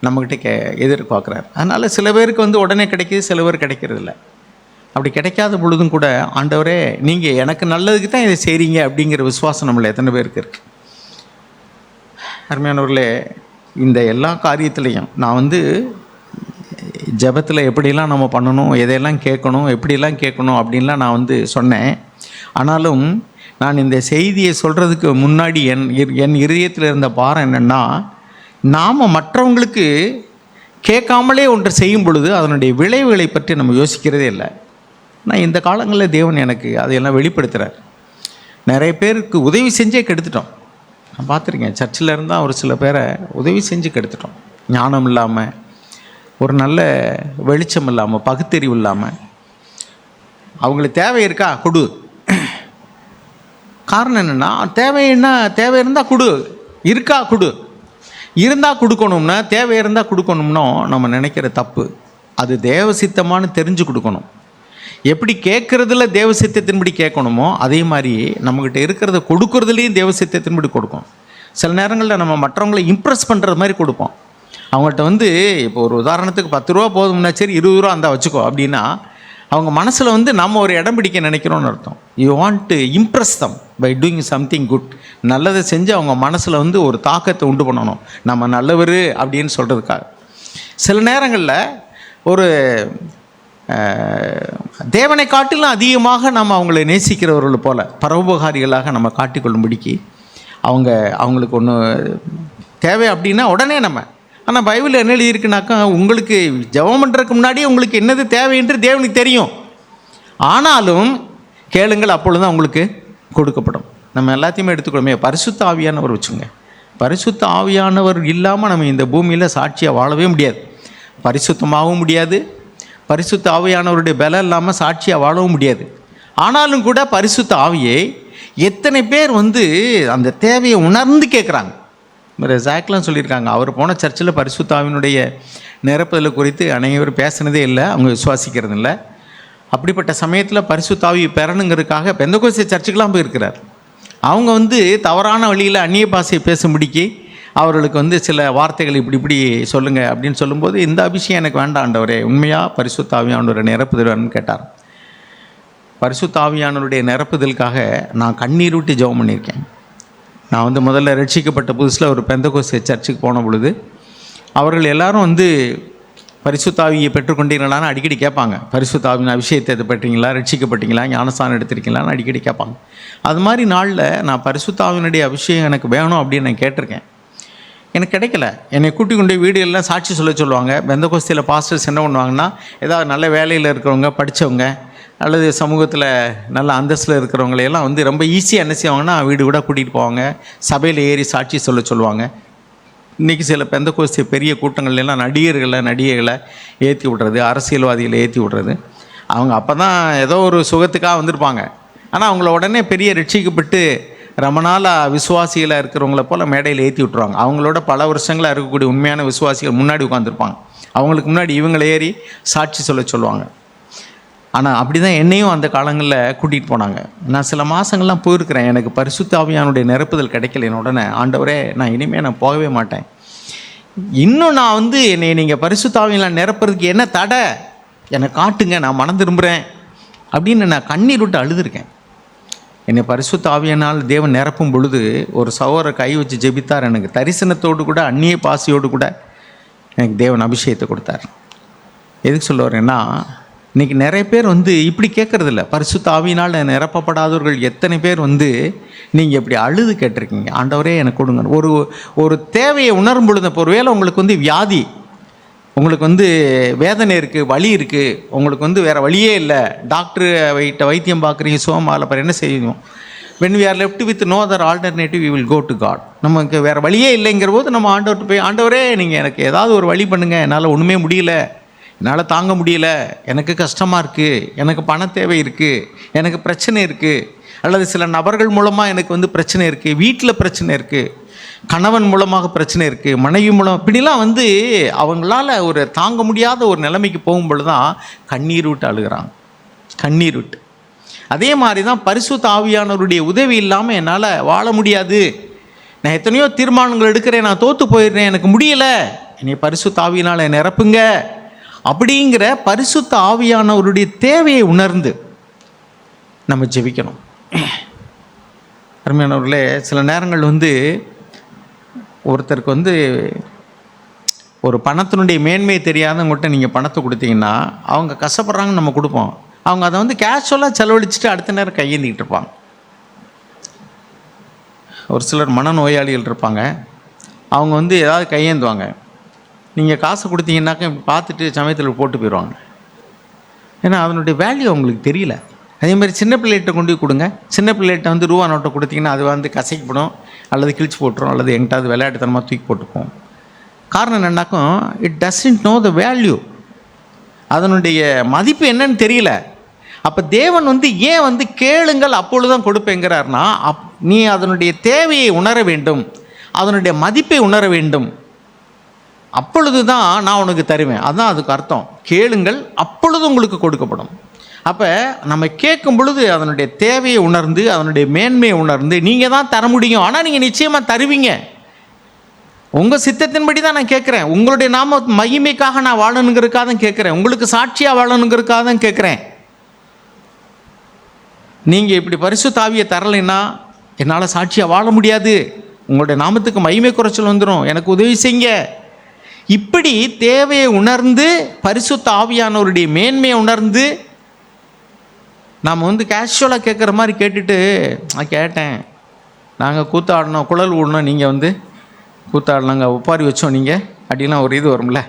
நம்மக்கிட்ட எதிர்பார்க்குறார். அதனால் சில பேருக்கு வந்து உடனே கிடைக்கிது, சில பேர் கிடைக்கிறதில்ல. அப்படி கிடைக்காத பொழுதும் கூட, ஆண்டவரே நீங்கள் எனக்கு நல்லதுக்கு தான் இதை செய்கிறீங்க அப்படிங்கிற விசுவாசம் நம்மளை எத்தனை பேருக்கு இருக்குது? அருமையானவர்களே, இந்த எல்லா காரியத்திலையும் நான் வந்து ஜெபத்தில் எப்படிலாம் நம்ம பண்ணணும், எதையெல்லாம் கேட்கணும், எப்படிலாம் கேட்கணும் அப்படின்லாம் நான் வந்து சொன்னேன். ஆனாலும் நான் இந்த செய்தியை சொல்கிறதுக்கு முன்னாடி என் இருதயத்தில் இருந்த பாரம் என்னென்னா, நாம் மற்றவங்களுக்கு கேட்காமலே ஒன்று செய்யும் பொழுது அதனுடைய விளைவுகளை பற்றி நம்ம யோசிக்கிறதே இல்லை. நான் இந்த காலங்களில் தேவன் எனக்கு அதையெல்லாம் வெளிப்படுத்துகிறார். நிறைய பேருக்கு உதவி செஞ்சே கெடுத்துட்டோம். நான் பார்த்துருக்கேன், சர்ச்சில் இருந்தால் ஒரு சில பேரை உதவி செஞ்சு கெடுத்துட்டோம். ஞானம் இல்லாமல், ஒரு நல்ல வெளிச்சம் இல்லாமல், பகுத்தறிவு இல்லாமல். அவங்களுக்கு தேவை இருக்கா கொடு. காரணம் என்னென்னா, தேவை இருந்தால் கொடு, இருக்கா கொடு. இருந்தால் கொடுக்கணும்னா, தேவை இருந்தால் கொடுக்கணும்னோ நம்ம நினைக்கிற தப்பு. அது தேவ சித்தமானு தெரிஞ்சு கொடுக்கணும். எப்படி கேட்குறதுல தேவ சித்தத்தின்படி கேட்கணுமோ அதே மாதிரி நம்மக்கிட்ட இருக்கிறத கொடுக்குறதுலேயும் தேவ சித்தத்தின்படி கொடுக்கும். சில நேரங்களில் நம்ம மற்றவங்களை இம்ப்ரெஸ் பண்ணுறது மாதிரி கொடுப்போம். அவங்கள்ட்ட வந்து இப்போ ஒரு உதாரணத்துக்கு 10 ரூபா போதும்னா சரி 20 ரூபா அந்த வச்சுக்கோ அப்படின்னா, அவங்க மனசில் வந்து நம்ம ஒரு இடம் பிடிக்க நினைக்கிறோன்னு அர்த்தம். You want to impress them by doing something good. நல்லதை செஞ்சு அவங்க மனசில் வந்து ஒரு தாக்கத்தை உண்டு பண்ணணும், நம்ம நல்லவர் அப்படின்னு சொல்கிறதுக்காக. சில நேரங்களில் ஒரு தேவனை காட்டிலும் அதிகமாக நம்ம அவங்களை நேசிக்கிறவர்கள் போல் பரோபகாரிகளாக நம்ம காட்டிக்கொள்ளும்படிக்கு அவங்களுக்கு ஒன்று தேவை அப்படின்னா உடனே நம்ம. ஆனால் பைபிள் என்ன எழுதியிருக்குனாக்கா, உங்களுக்கு ஜெபம் பண்ணுறதுக்கு முன்னாடியே உங்களுக்கு என்னது தேவை என்று தேவனுக்கு தெரியும். ஆனாலும் கேளுங்கள், அப்பொழுது தான் உங்களுக்கு கொடுக்கப்படும். நம்ம எல்லாத்தையுமே எடுத்துக்கொள்ளுமே. பரிசுத்த ஆவியானவர் வச்சுங்க. பரிசுத்த ஆவியானவர் இல்லாமல் நம்ம இந்த பூமியில் சாட்சியாக வாழவே முடியாது, பரிசுத்தமாகவும் முடியாது. பரிசுத்த ஆவியானவருடைய பலம் இல்லாமல் சாட்சியாக வாழவும் முடியாது. ஆனாலும் கூட பரிசுத்த ஆவியை எத்தனை பேர் வந்து அந்த தேவையை உணர்ந்து கேட்குறாங்க. ஜாக்லாம் சொல்லியிருக்காங்க, அவர் போன சர்ச்சில் பரிசுத்த ஆவியினுடைய நிரப்புதல் குறித்து அனைவரும் பேசுனதே இல்லை, அவங்க விசுவாசிக்கிறது இல்லை. அப்படிப்பட்ட சமயத்தில் பரிசுத்த ஆவி பெறணுங்கிறதுக்காக பெந்தகோஸ்தே சர்ச்சுக்கெலாம் போயிருக்கிறார். அவங்க வந்து தவறான வழியில் அந்நிய பாஷையை பேசும்படிக்கு அவர்களுக்கு வந்து சில வார்த்தைகள் இப்படி சொல்லுங்கள் அப்படின்னு சொல்லும்போது, இந்த அபிஷேகம் எனக்கு வேண்டாம் ஆண்டவரே, உண்மையாக பரிசுத்த ஆவியானவரை நிரப்புதல்னு கேட்டார். பரிசுத்த ஆவியானவருடைய நிரப்புதலுக்காக நான் கண்ணீர் விட்டு ஜெபம் பண்ணியிருக்கேன். நான் வந்து முதல்ல ரட்சிக்கப்பட்ட புதுசில் ஒரு பெந்தகோஸ்தே சர்ச்சுக்கு போன பொழுது அவர்கள் எல்லாரும் வந்து பரிசுத்த ஆவியை பெற்றுக்கொண்டீங்களான்னு அடிக்கடி கேட்பாங்க. பரிசுத்த ஆவியின் அபிஷேகத்தை பெற்றீங்களா, ரட்சிக்கப்பட்டீங்களா, ஞானஸ்தானம் எடுத்திருக்கீங்களான்னு அடிக்கடி கேட்பாங்க. அது மாதிரி நாளில் நான் பரிசுத்த ஆவியினுடைய அபிஷேகம் எனக்கு வேணும் அப்படின்னு நான் கேட்டிருக்கேன். எனக்கு கிடைக்கல. என்னை கூட்டி கொண்டு வீடுகள்லாம் சாட்சி சொல்லுவாங்க. பெந்தகோஸ்தேல பாஸ்டர்ஸ் என்ன பண்ணுவாங்கன்னா, ஏதாவது நல்ல வேலையில் இருக்கிறவங்க, படித்தவங்க, அல்லது சமூகத்தில் நல்ல அந்தஸ்தில் இருக்கிறவங்களையெல்லாம் வந்து ரொம்ப ஈஸியாக என்ன செய்வாங்கன்னா வீடு கூட கூட்டிகிட்டு போவாங்க, சபையில் ஏறி சாட்சி சொல்லுவாங்க. இன்றைக்கி சில பெந்தகோஸ்தே பெரிய கூட்டங்கள்லாம் நடிகைகளை ஏற்றி விட்றது, அரசியல்வாதிகளை ஏற்றி விட்றது. அவங்க அப்போ தான் ஏதோ ஒரு சுகத்துக்காக வந்திருப்பாங்க. ஆனால் அவங்கள உடனே பெரிய ரட்சிக்கப்பட்டு ரொம்ப நாளாக விசுவாசிகளாக இருக்கிறவங்கள போல் மேடையில் ஏற்றி விட்ருவாங்க. அவங்களோட பல வருஷங்களாக இருக்கக்கூடிய உண்மையான விசுவாசிகள் முன்னாடி உட்காந்துருப்பாங்க. அவங்களுக்கு முன்னாடி இவங்களை ஏறி சாட்சி சொல்லுவாங்க. ஆனால் அப்படி தான் என்னையும் அந்த காலங்களில் கூட்டிகிட்டு போனாங்க. நான் சில மாதங்கள்லாம் போயிருக்கிறேன். எனக்கு பரிசுத்த ஆவியானுடைய நிரப்புதல் கிடைக்கல. உடனே ஆண்டவரே, நான் இனிமேல் நான் போகவே மாட்டேன். இன்னும் நான் வந்து என்னை நீங்கள் பரிசுத்த ஆவியால் நிரப்புறதுக்கு என்ன தடை, என்னை காட்டுங்க, நான் மனம் திரும்புகிறேன் அப்படின்னு நான் கண்ணீர் விட்டு அழுதுருக்கேன். என்னை பரிசுத்த ஆவியினால் தேவன் நிரப்பும் பொழுது ஒரு சகோதரர் கை வச்சு ஜெபித்தார். எனக்கு தரிசனத்தோடு கூட அந்நிய பாசியோடு கூட எனக்கு தேவன் அபிஷேகத்தை கொடுத்தார். எதுக்கு சொல்ல வரேன்னா, இன்றைக்கி நிறைய பேர் வந்து இப்படி கேட்குறதில்ல. பரிசுத்த ஆவியினால் நிரப்பப்படாதவர்கள் எத்தனை பேர் வந்து நீங்கள் இப்படி அழுது கேட்டிருக்கீங்க, ஆண்டவரே எனக்கு கொடுங்க. ஒரு தேவையை உணரும் பொழுது, இப்போ ஒரு வேளை உங்களுக்கு வந்து வியாதி, உங்களுக்கு வந்து வேதனை இருக்குது, வலி இருக்குது, உங்களுக்கு வந்து வேறு வழியே இல்லை, டாக்டர் வைத்தியம் பார்க்குறீங்க, சுகமாகல, அப்புறம் என்ன செய்யணும்? when we are left with no other alternative we will go to God. நமக்கு வேறு வழியே இல்லைங்கிற போது நம்ம ஆண்டவர்கிட்ட போய், ஆண்டவரே நீங்கள் எனக்கு ஏதாவது ஒரு வழி பண்ணுங்கள், என்னால் ஒன்றுமே முடியல, என்னால் தாங்க முடியல, எனக்கு கஷ்டமாக இருக்குது, எனக்கு பண தேவை இருக்குது, எனக்கு பிரச்சனை இருக்குது, அல்லது சில நபர்கள் மூலமாக எனக்கு வந்து பிரச்சனை இருக்குது, வீட்டில் பிரச்சனை இருக்குது, கணவன் மூலமாக பிரச்சனை இருக்குது, மனைவி மூலம், இப்படிலாம் வந்து அவங்களால ஒரு தாங்க முடியாத ஒரு நிலைமைக்கு போகும்பொழுது தான் கண்ணீர் விட்டு அழுகிறாங்க, கண்ணீர் விட்டு. அதே மாதிரி தான் பரிசுத்த ஆவியானவருடைய உதவி இல்லாமல் என்னால் வாழ முடியாது, நான் எத்தனையோ தீர்மானங்கள் எடுக்கிறேன், நான் தோற்று போயிடுறேன், எனக்கு முடியலை, என்னை பரிசுத்த ஆவியினால் நிரப்புங்க அப்படிங்கிற பரிசுத்த ஆவியானவருடைய தேவையை உணர்ந்து நம்ம ஜெபிக்கணும். அருமையானவர்களே, சில நேரங்கள் வந்து ஒருத்தருக்கு வந்து ஒரு பணத்தினுடைய மேன்மை தெரியாதவங்கள்ட்ட நீங்கள் பணத்தை கொடுத்தீங்கன்னா அவங்க கஷ்டப்படுறாங்கன்னு நம்ம கொடுப்போம். அவங்க அதை வந்து கேஷுவலாக செலவழிச்சிட்டு அடுத்த நேரம் கையேந்திக்கிட்டு இருப்பாங்க. ஒரு சிலர் மனநோயாளிகள் இருப்பாங்க, அவங்க வந்து ஏதாவது கையேந்துவாங்க. நீங்கள் காசு கொடுத்தீங்கன்னாக்க பார்த்துட்டு சமயத்தில் போட்டு போயிடுவாங்க. ஏன்னா அதனுடைய வேல்யூ அவங்களுக்கு தெரியல. அதே மாதிரி சின்ன பிள்ளைகிட்ட கொண்டு போய் கொடுங்க. சின்ன பிள்ளைகிட்ட வந்து ரூபா நோட்டை கொடுத்தீங்கன்னா அது வந்து கசைக்கப்படும், அல்லது கிழிச்சு போட்டுரும், அல்லது எங்கிட்டாவது விளையாட்டுத்தனமாக தூக்கி போட்டுப்போம். காரணம் என்னன்னாக்கும், it doesn't know the value, அதனுடைய மதிப்பு என்னன்னு தெரியல. அப்போ தேவன் வந்து ஏன் வந்து கேளுங்கள் அப்பொழுதுதான் கொடுப்பேங்கிறார்னா, நீ அதனுடைய தேவையை உணர வேண்டும், அதனுடைய மதிப்பை உணர வேண்டும், அப்பொழுது தான் நான் உனக்கு தருவேன். அதுதான் அதுக்கு அர்த்தம். கேளுங்கள் அப்பொழுது உங்களுக்கு கொடுக்கப்படும். அப்போ நம்ம கேட்கும் பொழுது அதனுடைய தேவையை உணர்ந்து, அதனுடைய மேன்மையை உணர்ந்து, நீங்கள் தான் தர முடியும், ஆனால் நீங்கள் நிச்சயமாக தருவீங்க. உங்கள் சித்தத்தின்படி தான் நான் கேட்குறேன், உங்களுடைய நாம மகிமைக்காக நான் வாழணுங்கிறதுக்காக தான் கேட்குறேன், உங்களுக்கு சாட்சியாக வாழணுங்கிறதுக்காக தான் கேட்குறேன். நீங்கள் இப்படி பரிசுத்த ஆவியை தரலைன்னா என்னால் சாட்சியாக வாழ முடியாது, உங்களுடைய நாமத்துக்கு மகிமை குறைச்சல் வந்துடும், எனக்கு உதவி செய்யுங்க. இப்படி தேவையை உணர்ந்து, பரிசுத்த ஆவியானவருடைய மேன்மையை உணர்ந்து, நாம் வந்து கேஷுவலாக கேட்குற மாதிரி கேட்டுட்டு, நான் கேட்டேன், நாங்கள் கூத்தாடினோம், குழல் ஊடினோம், நீங்கள் வந்து கூத்தாடினாங்க, ஒப்பாரி வச்சோம் நீங்கள் அப்படிலாம் ஒரு இது வரும்ல,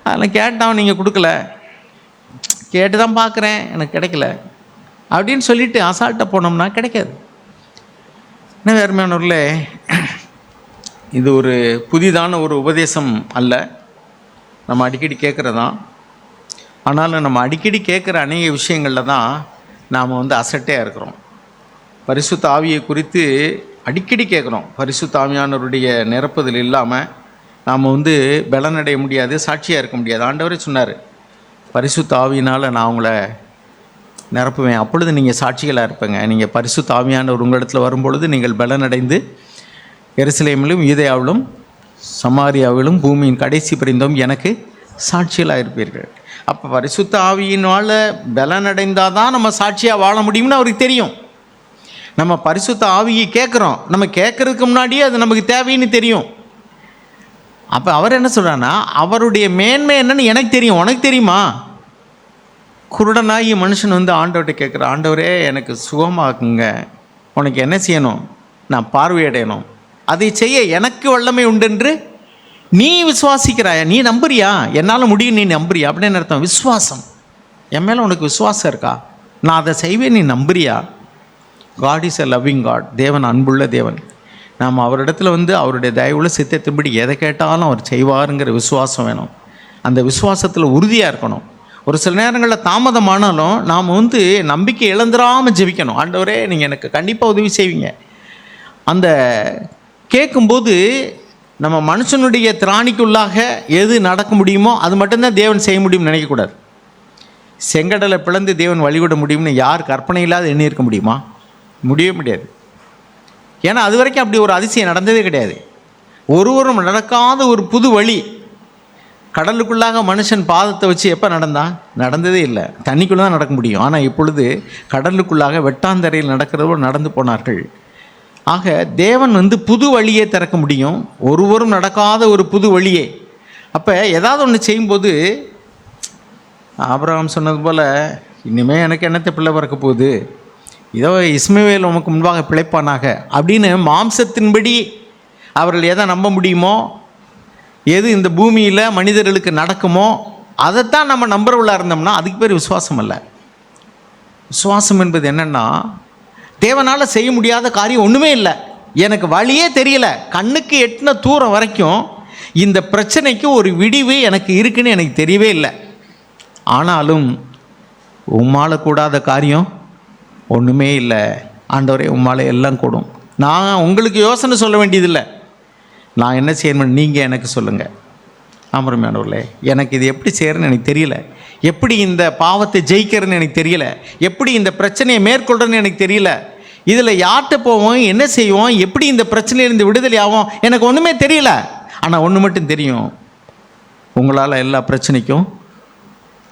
அதெல்லாம் கேட்டான், நீங்கள் கொடுக்கல, கேட்டு தான் பார்க்குறேன், எனக்கு கிடைக்கல அப்படின்னு சொல்லிவிட்டு அசால்ட்டாக போனோம்னா கிடைக்காது. என்ன வேறுமையானவர்களே, இது ஒரு புதிதான ஒரு உபதேசம் அல்ல, நம்ம அடிக்கடி கேட்குறதான். ஆனாலும் நம்ம அடிக்கடி கேட்குற அநேக விஷயங்களில் தான் நாம் வந்து அசட்டையாக இருக்கிறோம். பரிசுத்த ஆவியை குறித்து அடிக்கடி கேட்குறோம். பரிசுத்த ஆவியானவருடைய நிரப்புதல் இல்லாமல் நாம் வந்து பலனடைய முடியாது, சாட்சியாக இருக்க முடியாது. ஆண்டவரே சொன்னார், பரிசுத்த ஆவியினால் நான் உங்களை நிரப்புவேன், அப்பொழுது நீங்கள் சாட்சிகளாக இருப்பீங்க. நீங்கள் பரிசுத்த ஆவியானவர் உங்களிடத்தில் வரும்பொழுது நீங்கள் பலனடைந்து எருசலேமிலும் யூதேயாவிலும் சமாரியாவிலும் பூமியின் கடைசி பரிந்தும் எனக்கு சாட்சிகளாக இருப்பீர்கள். அப்போ பரிசுத்த ஆவியினால் பலனடைந்தால் தான் நம்ம சாட்சியாக வாழ முடியும்னு அவருக்கு தெரியும். நம்ம பரிசுத்த ஆவியை கேட்குறோம், நம்ம கேட்குறதுக்கு முன்னாடியே அது நமக்கு தேவைன்னு தெரியும். அப்போ அவர் என்ன சொல்கிறாருன்னா, அவருடைய மேன்மை என்னன்னு எனக்கு தெரியும், உனக்கு தெரியுமா? குருடனாகி மனுஷன் வந்து ஆண்டவர்கிட்ட கேட்குற, ஆண்டவரே எனக்கு சுகமாக்குங்க, உனக்கு என்ன செய்யணும்? நான் பார்வையடையணும், அதை செய்ய எனக்கு வல்லமை உண்டென்று நீ விசுவாசிக்கிறாயா, நீ நம்புறியா, என்னால் முடியும் நீ நம்புறியா அப்படின்னு அர்த்தம். விசுவாசம், என் மேலே உனக்கு விசுவாசம் இருக்கா, நான் அதை செய்வேன் நீ நம்புறியா? God is a loving God, தேவன் அன்புள்ள தேவன். நாம் அவரிடத்துல வந்து அவருடைய தயவுள்ள சித்தத்தின்படி எதை கேட்டாலும் அவர் செய்வாருங்கிற விசுவாசம் வேணும். அந்த விசுவாசத்தில் உறுதியாக இருக்கணும். ஒரு சில நேரங்களில் தாமதமானாலும் நாம் வந்து நம்பிக்கை இழந்துடாமல் ஜெபிக்கணும். ஆண்டவரே நீங்கள் எனக்கு கண்டிப்பாக உதவி செய்வீங்க, அந்த கேட்கும்போது நம்ம மனுஷனுடைய திராணிக்குள்ளாக எது நடக்க முடியுமோ அது மட்டும்தான் தேவன் செய்ய முடியும்னு நினைக்கக்கூடாது. செங்கடலை பிளந்து தேவன் வழிவிட முடியும்னு யார் கற்பனை இல்லாத எண்ணி இருக்க முடியுமா? முடியவே முடியாது. ஏன்னா அது வரைக்கும் அப்படி ஒரு அதிசயம் நடந்ததே கிடையாது. ஒருவரும் நடக்காத ஒரு புது வழி கடலுக்குள்ளாக மனுஷன் பாதத்தை வச்சு எப்போ நடந்ததே இல்லை. தண்ணிக்குள்ளே தான் நடக்க முடியும். ஆனால் இப்பொழுது கடலுக்குள்ளாக வெட்டாந்தரையில் நடக்கிறதோடு நடந்து போனார்கள். ஆக தேவன் புது வழியை திறக்க முடியும், ஒருவரும் நடக்காத ஒரு புது வழியே. அப்போ ஏதாவது ஒன்று செய்யும்போது ஆபிரகாம் சொன்னது போல், இனிமேல் எனக்கு என்னத்தை பிள்ளை பிறக்க போகுது, இதோ இஸ்மவேல் உமக்கு முன்பாக பிழைப்பானாக அப்படின்னு மாம்சத்தின்படி அவர்கள் எதை நம்ப முடியுமோ, எது இந்த பூமியில் மனிதர்களுக்கு நடக்குமோ அதைத்தான் நம்ம நம்புறவளாக இருந்தோம்னா அதுக்கு பேர் விசுவாசம் அல்ல. விசுவாசம் என்பது என்னென்னா, தேவனால் செய்ய முடியாத காரியம் ஒன்றுமே இல்லை, எனக்கு வழியே தெரியல, கண்ணுக்கு எட்டின தூரம் வரைக்கும் இந்த பிரச்சனைக்கு ஒரு விடிவு எனக்கு இருக்குன்னு எனக்கு தெரியவே இல்லை, ஆனாலும் உம்மால் கூடாத காரியம் ஒன்றுமே இல்லை ஆண்டவரே, உம்மால் எல்லாம் கூடும். நான் உங்களுக்கு யோசனை சொல்ல வேண்டியதில்லை, நான் என்ன செய்யணும் நீங்கள் எனக்கு சொல்லுங்கள். ஆமருமையானவர்களே, எனக்கு இது எப்படி செய்கிறேன்னு எனக்கு தெரியல, எப்படி இந்த பாவத்தை ஜெயிக்கிறதுன்னு எனக்கு தெரியல, எப்படி இந்த பிரச்சனையை மேற்கொள்கிறேன்னு எனக்கு தெரியல, இதில் யார்கிட்ட போவோம், என்ன செய்வோம், எப்படி இந்த பிரச்சனையிலிருந்து விடுதலை ஆகும், எனக்கு ஒன்றுமே தெரியல. ஆனால் ஒன்று மட்டும் தெரியும், உங்களால் எல்லா பிரச்சனைக்கும்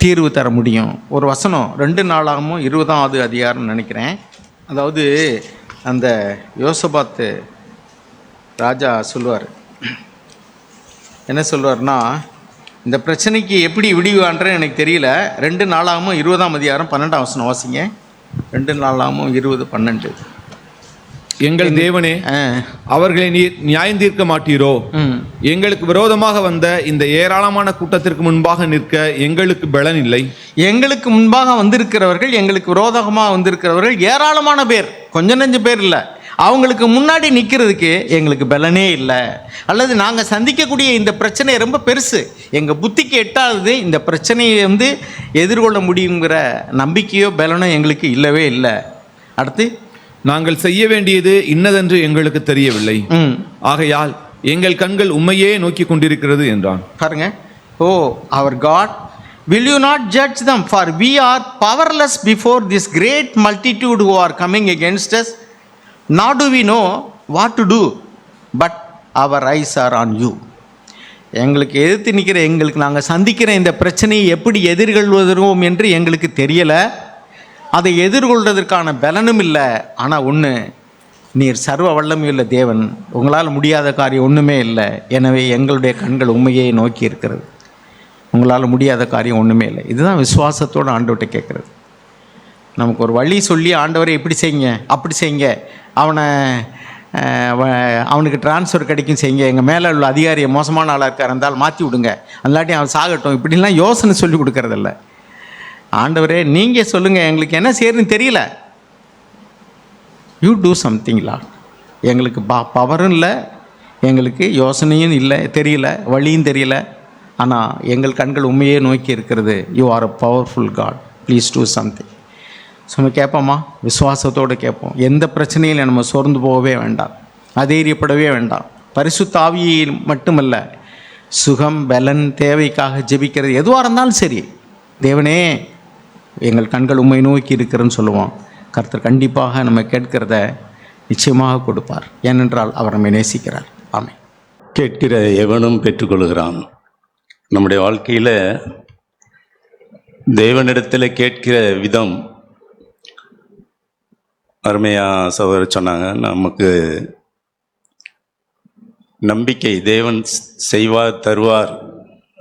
தீர்வு தர முடியும். ஒரு வசனம் 2 நாளாகவும் 20ஆவது அதிகாரம் நினைக்கிறேன். அதாவது அந்த யோசபாத்து ராஜா சொல்லுவார், என்ன சொல்லுவார்னா, இந்த பிரச்சனைக்கு எப்படி விடிவான்றேன்னு எனக்கு தெரியல. 2 நாளாகவும் 20ஆம் அதிகாரம் 12ஆம் வசனம் வாசிங்க. 2 நாளாகவும் 20:12. எங்கள் தேவனே, அவர்களை நீர் நியாயம் தீர்க்க மாட்டீரோ? எங்களுக்கு விரோதமாக வந்த இந்த ஏராளமான கூட்டத்திற்கு முன்பாக நிற்க எங்களுக்கு பலன் இல்லை. எங்களுக்கு முன்பாக வந்திருக்கிறவர்கள், எங்களுக்கு விரோதமாக வந்திருக்கிறவர்கள் ஏராளமான பேர், கொஞ்சம் நெஞ்ச பேர் இல்லை. அவங்களுக்கு முன்னாடி நிற்கிறதுக்கு எங்களுக்கு பலனே இல்லை. அல்லது நாங்கள் சந்திக்கக்கூடிய இந்த பிரச்சனை ரொம்ப பெருசு, எங்கள் புத்திக்கு எட்டாதது, இந்த பிரச்சனையை எதிர்கொள்ள முடியுங்கிற நம்பிக்கையோ பலனோ எங்களுக்கு இல்லவே இல்லை. அடுத்து, நாங்கள் செய்ய வேண்டியது இன்னதென்று எங்களுக்கு தெரியவில்லை, ஆகையால் எங்கள் கண்கள் உம்மையே நோக்கி கொண்டிருக்கிறது என்றான். பாருங்க, ஓ அவர் God, will you not judge them, for we are powerless before this great multitude who are coming against us, nor do we know what to do, but our eyes are on you. எங்களுக்கு எதிர்த்து நிற்கிற, எங்களுக்கு நாங்கள் சந்திக்கிற இந்த பிரச்சனையை எப்படி எதிர்கொள்வதற்கும் என்று எங்களுக்கு தெரியலை, அதை எதிர்கொள்வதற்கான பலனும் இல்லை. ஆனால் ஒன்று, நீர் சர்வ வல்லமையுள்ள தேவன், உங்களால் முடியாத காரியம் ஒன்றுமே இல்லை. எனவே எங்களுடைய கண்கள் உண்மையை நோக்கி இருக்கிறது, உங்களால் முடியாத காரியம் ஒன்றுமே இல்லை. இதுதான் விசுவாசத்தோடு ஆண்டவர்கிட்ட கேட்குறது. நமக்கு ஒரு வழி சொல்லி, ஆண்டவரை இப்படி செய்யுங்க, அப்படி செய்யுங்க, அவனுக்கு டிரான்ஸ்ஃபர் கிடைக்கும் செய்யுங்க, எங்கள் மேலே உள்ள அதிகாரியை மோசமான ஆளாக இருக்கார் இருந்தால் மாற்றி விடுங்க, அல்லாட்டி அவன் சாகட்டும், இப்படிலாம் யோசனை சொல்லி கொடுக்கறதில்ல. ஆண்டவரே நீங்கள் சொல்லுங்கள், எங்களுக்கு என்ன செய்யறதுன்னு தெரியல, யூ டூ சம்திங்லா. எங்களுக்கு பவரும் இல்லை, எங்களுக்கு யோசனையும் இல்லை, தெரியல, வழியும் தெரியல, ஆனால் எங்கள் கண்கள் உண்மையே நோக்கி இருக்கிறது. You are a powerful God, please do something. நம்ம கேட்போமா? விசுவாசத்தோடு கேட்போம். எந்த பிரச்சனையில் நம்ம சோர்ந்து போகவே வேண்டாம், அதீரியப்படவே வேண்டாம். பரிசுத்த ஆவியில் மட்டுமல்ல, சுகம் பலன் தேவைக்காக ஜெபிக்கிறது எதுவாக இருந்தாலும் சரி, தேவனே எங்கள் கண்கள் உம்மை நோக்கி இருக்கிறன்னு சொல்லுவோம். கர்த்தர் கண்டிப்பாக நம்ம கேட்கிறத நிச்சயமாக கொடுப்பார், ஏனென்றால் அவர் நம்மை நேசிக்கிறார். ஆமென். கேட்கிற எவனும் பெற்றுக்கொள்கிறான். நம்முடைய வாழ்க்கையில் தேவனிடத்தில் கேட்கிற விதம் அருமையாக சகோதரர் சொன்னாங்க. நமக்கு நம்பிக்கை, தேவன் செய்வார் தருவார்,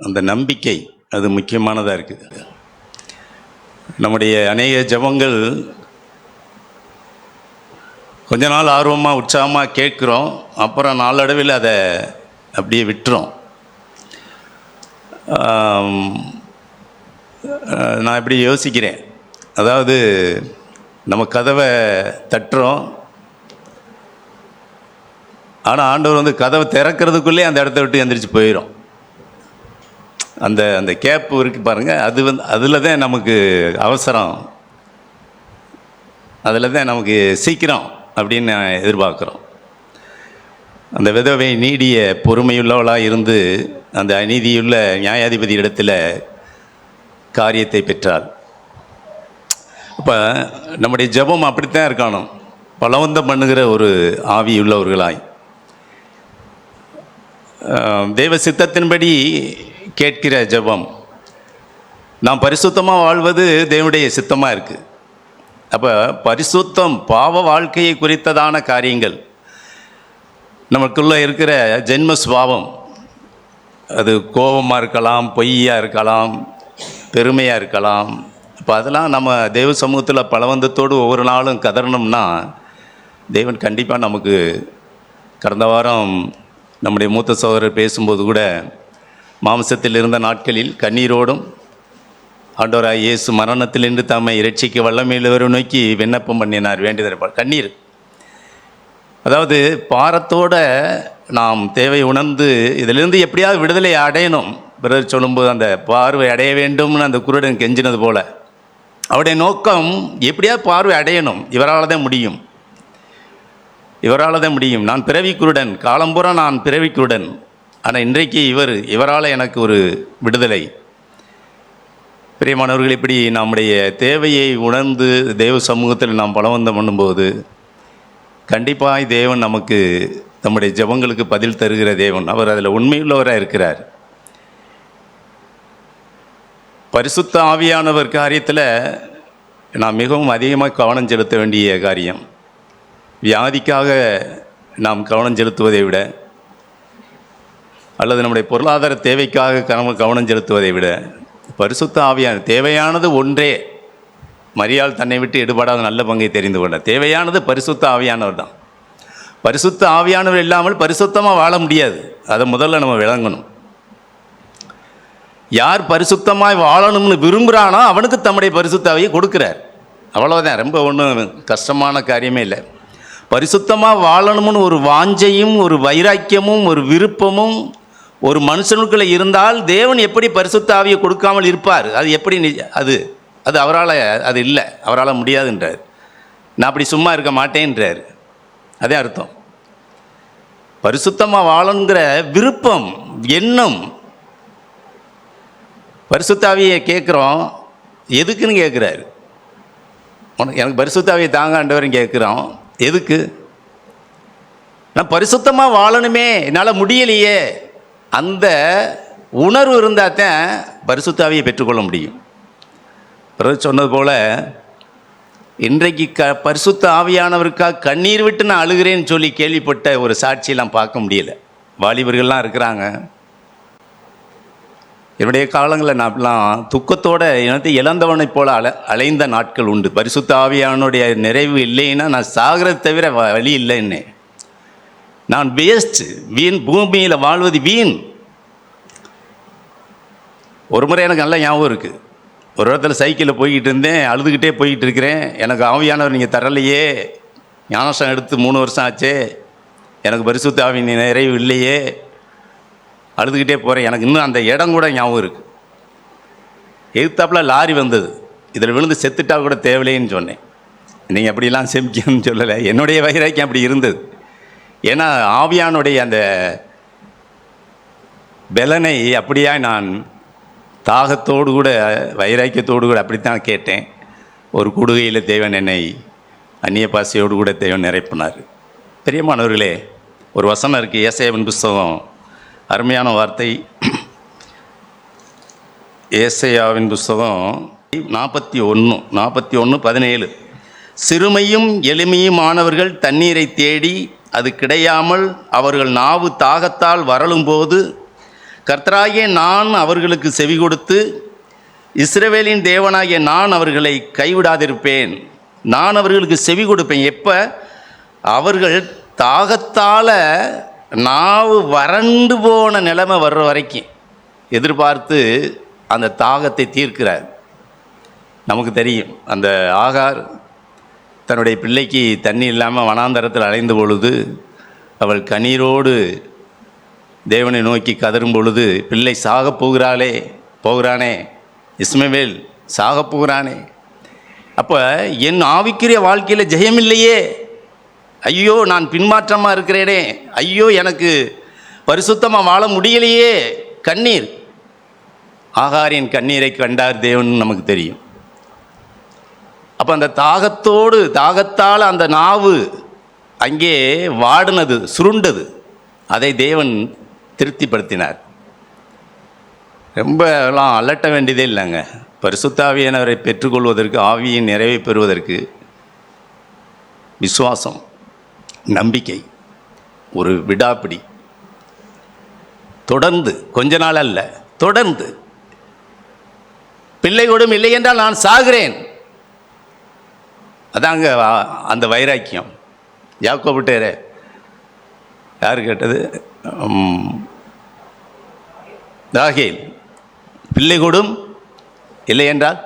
அந்த நம்பிக்கை அது முக்கியமானதாக இருக்குது. நம்முடைய அநேக ஜெபங்கள் கொஞ்ச நாள் ஆர்வமாக உற்சாகமாக கேட்குறோம், அப்புறம் நாளடைவில் அதை அப்படியே விட்டுறோம். நான் இப்படி யோசிக்கிறேன், அதாவது நம்ம கதவை தட்டுறோம், ஆனால் ஆண்டவர் கதவை திறக்கிறதுக்குள்ளே அந்த இடத்த விட்டு எந்திரிச்சு போயிடும். அந்த அந்த கேப்பு இருக்குது பாருங்கள், அது அதில் தான் நமக்கு அவசரம், அதில் தான் நமக்கு சீக்கிரம் அப்படின்னு எதிர்பார்க்குறோம். அந்த விதவை நீடிய பொறுமையுள்ளவளாக இருந்து அந்த அநீதியுள்ள நியாயாதிபதி இடத்துல காரியத்தை பெற்றாள். அப்போ நம்முடைய ஜெபம் அப்படித்தான் இருக்கணும், பலவந்தம் பண்ணுகிற ஒரு ஆவியுள்ளவர்களாய் தேவ சித்தத்தின்படி கேட்கிற ஜெபம். நாம் பரிசுத்தமாக வாழ்வது தேவனுடைய சித்தமாக இருக்குது. அப்போ பரிசுத்தம் பாவ வாழ்க்கையை குறித்ததான காரியங்கள், நமக்குள்ளே இருக்கிற ஜென்ம சுபாவம், அது கோபமாக இருக்கலாம், பொய்யாக இருக்கலாம், பெருமையாக இருக்கலாம். இப்போ அதெல்லாம் நம்ம தேவ சமூகத்தில் பலவந்தத்தோடு ஒவ்வொரு நாளும் கதறணும்னா தேவன் கண்டிப்பாக நமக்கு. கடந்த வாரம் நம்முடைய மூத்த சகோதரர் பேசும்போது கூட மாம்சத்தில் இருந்த நாட்களில் கண்ணீரோடும் ஆண்டவராய் இயேசு மரணத்திலிருந்து தம்மை இரட்சிக்க வல்லமையுள்ளவரை நோக்கி விண்ணப்பம் பண்ணினார், வேண்டியதற்பார் கண்ணீர். அதாவது பாரத்தோடு நாம் தேவை உணர்ந்து இதிலிருந்து எப்படியாவது விடுதலை அடையணும். பிறர் சொல்லும்போது அந்த பார்வை அடைய வேண்டும்னு அந்த குருடன் கெஞ்சினது போல் அவருடைய நோக்கம் எப்படியாவது பார்வை அடையணும். இவரால் தான் முடியும், இவரால் தான் முடியும். நான் பிறவி குருடன், காலம்புறா நான் பிறவி குருடன், ஆனால் இன்றைக்கு இவரால் எனக்கு ஒரு விடுதலை. பிரியமானவர்கள், இப்படி நம்முடைய தேவையை உணர்ந்து தேவ சமூகத்தில் நாம் பலவந்தம் பண்ணும்போது கண்டிப்பாக தேவன் நமக்கு நம்முடைய ஜெபங்களுக்கு பதில் தருகிற தேவன். அவர் அதில் உண்மையுள்ளவராக இருக்கிறார். பரிசுத்த ஆவியானவர் காரியத்தில் நாம் மிகவும் அதிகமாக கவனம் செலுத்த வேண்டிய காரியம். வியாதிக்காக நாம் கவனம் செலுத்துவதை விட, அல்லது நம்முடைய பொருளாதார தேவைக்காக கவனம் செலுத்துவதை விட, பரிசுத்த ஆவியான தேவையானது ஒன்றே. மரியாள் தன்னை விட்டு எடுபடாத நல்ல பங்கை தெரிந்து கொண்டார். தேவையானது பரிசுத்த ஆவியானவர் தான். பரிசுத்த ஆவியானவர் இல்லாமல் பரிசுத்தமாக வாழ முடியாது. அதை முதல்ல நம்ம விளங்கணும். யார் பரிசுத்தமாய் வாழணும்னு விரும்புகிறானோ அவனுக்கு தம்முடைய பரிசுத்த ஆவியை கொடுக்குறார். அவ்வளோதான், ரொம்ப ஒன்றும் கஷ்டமான காரியமே இல்லை. பரிசுத்தமாக வாழணும்னு ஒரு வாஞ்சையும் ஒரு வைராக்கியமும் ஒரு விருப்பமும் ஒரு மனுஷனுக்குள்ளே இருந்தால் தேவன் எப்படி பரிசுத்த ஆவியை கொடுக்காமல் இருப்பார்? அது எப்படி? அது அவரால் அது இல்லை, அவரால் முடியாதுன்றார். நான் அப்படி சும்மா இருக்க மாட்டேன்றார். அதே அர்த்தம். பரிசுத்தமாக வாழணுங்கிற விருப்பம், எண்ணம். பரிசுத்த ஆவியை கேட்குறோம், எதுக்குன்னு கேட்குறாரு. எனக்கு பரிசுத்த ஆவியை தாங்க ஆண்டவரும் கேட்குறோம், எதுக்கு? நான் பரிசுத்தமாக வாழணுமே, என்னால் முடியலையே. அந்த உணர்வு இருந்தால் தான் பரிசுத்த ஆவியை பெற்றுக்கொள்ள முடியும். பிறகு சொன்னது போல் இன்றைக்கு பரிசுத்த ஆவியானவருக்காக கண்ணீர் விட்டு நான் அழுகிறேன்னு சொல்லி கேள்விப்பட்ட ஒரு சாட்சியெல்லாம் பார்க்க முடியல. வாலிபர்கள்லாம் இருக்கிறாங்க. என்னுடைய காலங்களில் நான் அப்படிலாம் துக்கத்தோடு இனத்தை இழந்தவனைப் போல் அலைந்த நாட்கள் உண்டு. பரிசுத்த ஆவியானுடைய நிறைவு இல்லைன்னா நான் சாகிறத தவிர வழி இல்லைன்னு. நான் வேஸ்ட்டு, வீண், பூமியில் வாழ்வது வீண். ஒரு முறை எனக்கு நல்லா ஞாபகம் இருக்குது. ஒரு இடத்துல சைக்கிளில் போய்கிட்டு இருந்தேன், அழுதுகிட்டே போய்கிட்டு இருக்கிறேன். எனக்கு ஆவியானவர் நீங்கள் தரலையே, ஞானசம் எடுத்து 3 வருஷம் ஆச்சே, எனக்கு பரிசுத்த ஆவியின் நிறைவு இல்லையே, அழுதுகிட்டே போகிறேன். எனக்கு இன்னும் அந்த இடம் கூட ஞாபகம் இருக்குது. எதிர்த்தாப்பில் லாரி வந்தது, இதில் விழுந்து செத்துட்டா கூட தேவையில்லைன்னு சொன்னேன். நீங்கள் அப்படிலாம் செமிக்கணும்னு சொல்லலை, என்னுடைய வைராக்கியம் அப்படி இருந்தது. ஏன்னா ஆவியானுடைய அந்த பலனை அப்படியா நான் தாகத்தோடு கூட வைராக்கியத்தோடு கூட அப்படித்தான் கேட்டேன். ஒரு கூடுகையில் தேவன் என்னை அந்நிய பாசையோடு கூட தேவன் நிறைப்பினார். பிரியமானவர்களே, ஒரு வசனம் இருக்குது, ஏசாயாவின் புஸ்தகம், அருமையான வார்த்தை. ஏசாயாவின் புஸ்தகம் 41:17. சிறுமையும் எளிமையுமானவர்கள் தண்ணீரை தேடி அது கிடையாமல் அவர்கள் நாவு தாகத்தால் வரலும்போது கர்த்தராகிய நான் அவர்களுக்கு செவி கொடுத்து இஸ்ரவேலின் தேவனாகிய நான் அவர்களை கைவிடாதிருப்பேன். நான் அவர்களுக்கு செவி கொடுப்பேன். எப்போ? அவர்கள் தாகத்தால் நாவு வறண்டு போன நிலைமை வர்ற வரைக்கும் எதிர்பார்த்து அந்த தாகத்தை தீர்க்கிறார். நமக்கு தெரியும், அந்த ஆகார் தன்னுடைய பிள்ளைக்கு தண்ணி இல்லாமல் வனாந்தரத்தில் அலைந்த பொழுது அவள் கண்ணீரோடு தேவனை நோக்கி கதரும் பொழுது, பிள்ளை சாகப் போகிறானே, இஸ்மவேல் சாகப் போகிறானே, அப்போ என் ஆவிக்குரிய வாழ்க்கையில் ஜெயமில்லையே ஐயோ நான் பின்மாற்றமாக இருக்கிறேனே, ஐயோ எனக்கு பரிசுத்தமாக வாழ முடியலையே, கண்ணீர். ஆகாரின் கண்ணீரை கண்டார் தேவன் நமக்கு தெரியும். அப்போ அந்த தாகத்தால் அந்த நாவு அங்கே வாடினது, சுருண்டது. அதை தேவன் திருப்திப்படுத்தினார். ரொம்ப எல்லாம் அலட்ட வேண்டியதே இல்லைங்க. பரிசுத்த ஆவியானவரை பெற்றுக்கொள்வதற்கு, ஆவியின் நிறைவை பெறுவதற்கு விசுவாசம், நம்பிக்கை, ஒரு விடாப்பிடி, தொடர்ந்து, கொஞ்ச நாள் அல்ல, தொடர்ந்து. பிள்ளை கூடும் இல்லை என்றால் நான் சாகிறேன். அதாங்க அந்த வைராக்கியம். யாக்கோபுட்டேரே யார் கேட்டது? ராகேல், பிள்ளை கூடும் இல்லை என்றால்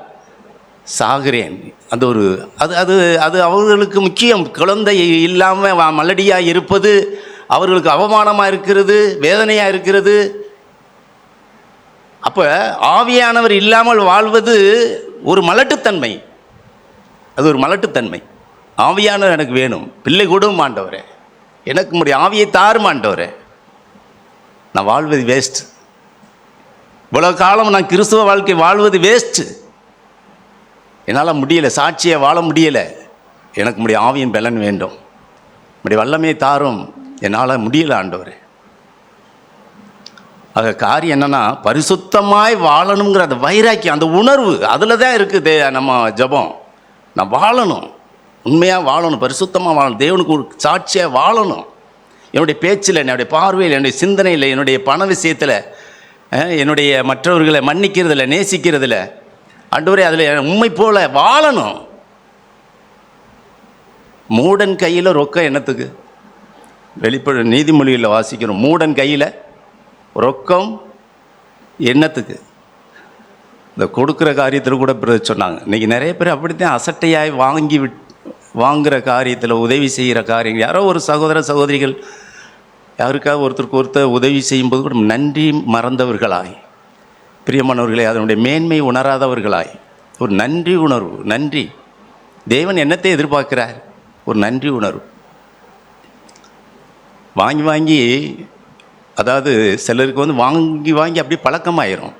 சாகிறேன். அந்த ஒரு அது அது அது அவர்களுக்கு முக்கியம். குழந்தை இல்லாமல் மலடியாக இருப்பது அவர்களுக்கு அவமானமாக இருக்கிறது, வேதனையாக இருக்கிறது. அப்போ ஆவியானவர் இல்லாமல் வாழ்வது ஒரு மலட்டுத்தன்மை. அது ஒரு மலட்டுத்தன்மை. ஆவியானவர் எனக்கு வேணும், பிள்ளை கூடும் ஆண்டவரே, எனக்கு உம்முடைய ஆவியை தாரும் ஆண்டவரே, நான் வாழ்வது வேஸ்ட், இவ்வளோ காலம் நான் கிறிஸ்துவ வாழ்க்கை வாழ்வது வேஸ்ட்டு, என்னால் முடியலை, சாட்சியை வாழ முடியலை, எனக்கு உம்முடைய ஆவியின் பலன் வேண்டும், உம்முடைய வல்லமையை தாரும், என்னால் முடியலை ஆண்டவரே. ஆக காரியம் என்னென்னா, பரிசுத்தமாய் வாழணுங்கிற அந்த வைராக்கியம், அந்த உணர்வு, அதில் தான் இருக்குது நம்ம ஜெபம். நான் வாழணும், உண்மையாக வாழணும், பரிசுத்தமாக வாழணும், தேவனுக்கு ஒரு சாட்சியாக வாழணும். என்னுடைய பேச்சில், என்னுடைய பார்வையில், என்னுடைய சிந்தனையில், என்னுடைய பண விஷயத்தில், என்னுடைய மற்றவர்களை மன்னிக்கிறதில்ல, நேசிக்கிறதில்ல, ஆண்டவரே அதில் உண்மை போல வாழணும். மூடன் கையில் ரொக்கம் என்னத்துக்கு? வெளிப்பட நீதிமொழியில் வாசிக்கிறோம், மூடன் கையில் ரொக்கம் என்னத்துக்கு? இந்த கொடுக்குற காரியத்தில் கூட சொன்னாங்க. இன்றைக்கி நிறைய பேர் அப்படித்தான் அசட்டையாய் வாங்குகிற காரியத்தில், உதவி செய்கிற காரியங்கள், யாரோ ஒரு சகோதர சகோதரிகள் யாருக்காக ஒருத்தருக்கு ஒருத்தர் உதவி செய்யும்போது கூட நன்றி மறந்தவர்களாய், பிரியமானவர்களே, அதனுடைய மேன்மை உணராதவர்களாய், ஒரு நன்றி உணர்வு. நன்றி, தேவன் என்னத்தை எதிர்பார்க்கிறார்? ஒரு நன்றி உணர்வு. வாங்கி வாங்கி, அதாவது சிலருக்கு வாங்கி வாங்கி அப்படியே பழக்கமாயிரும்.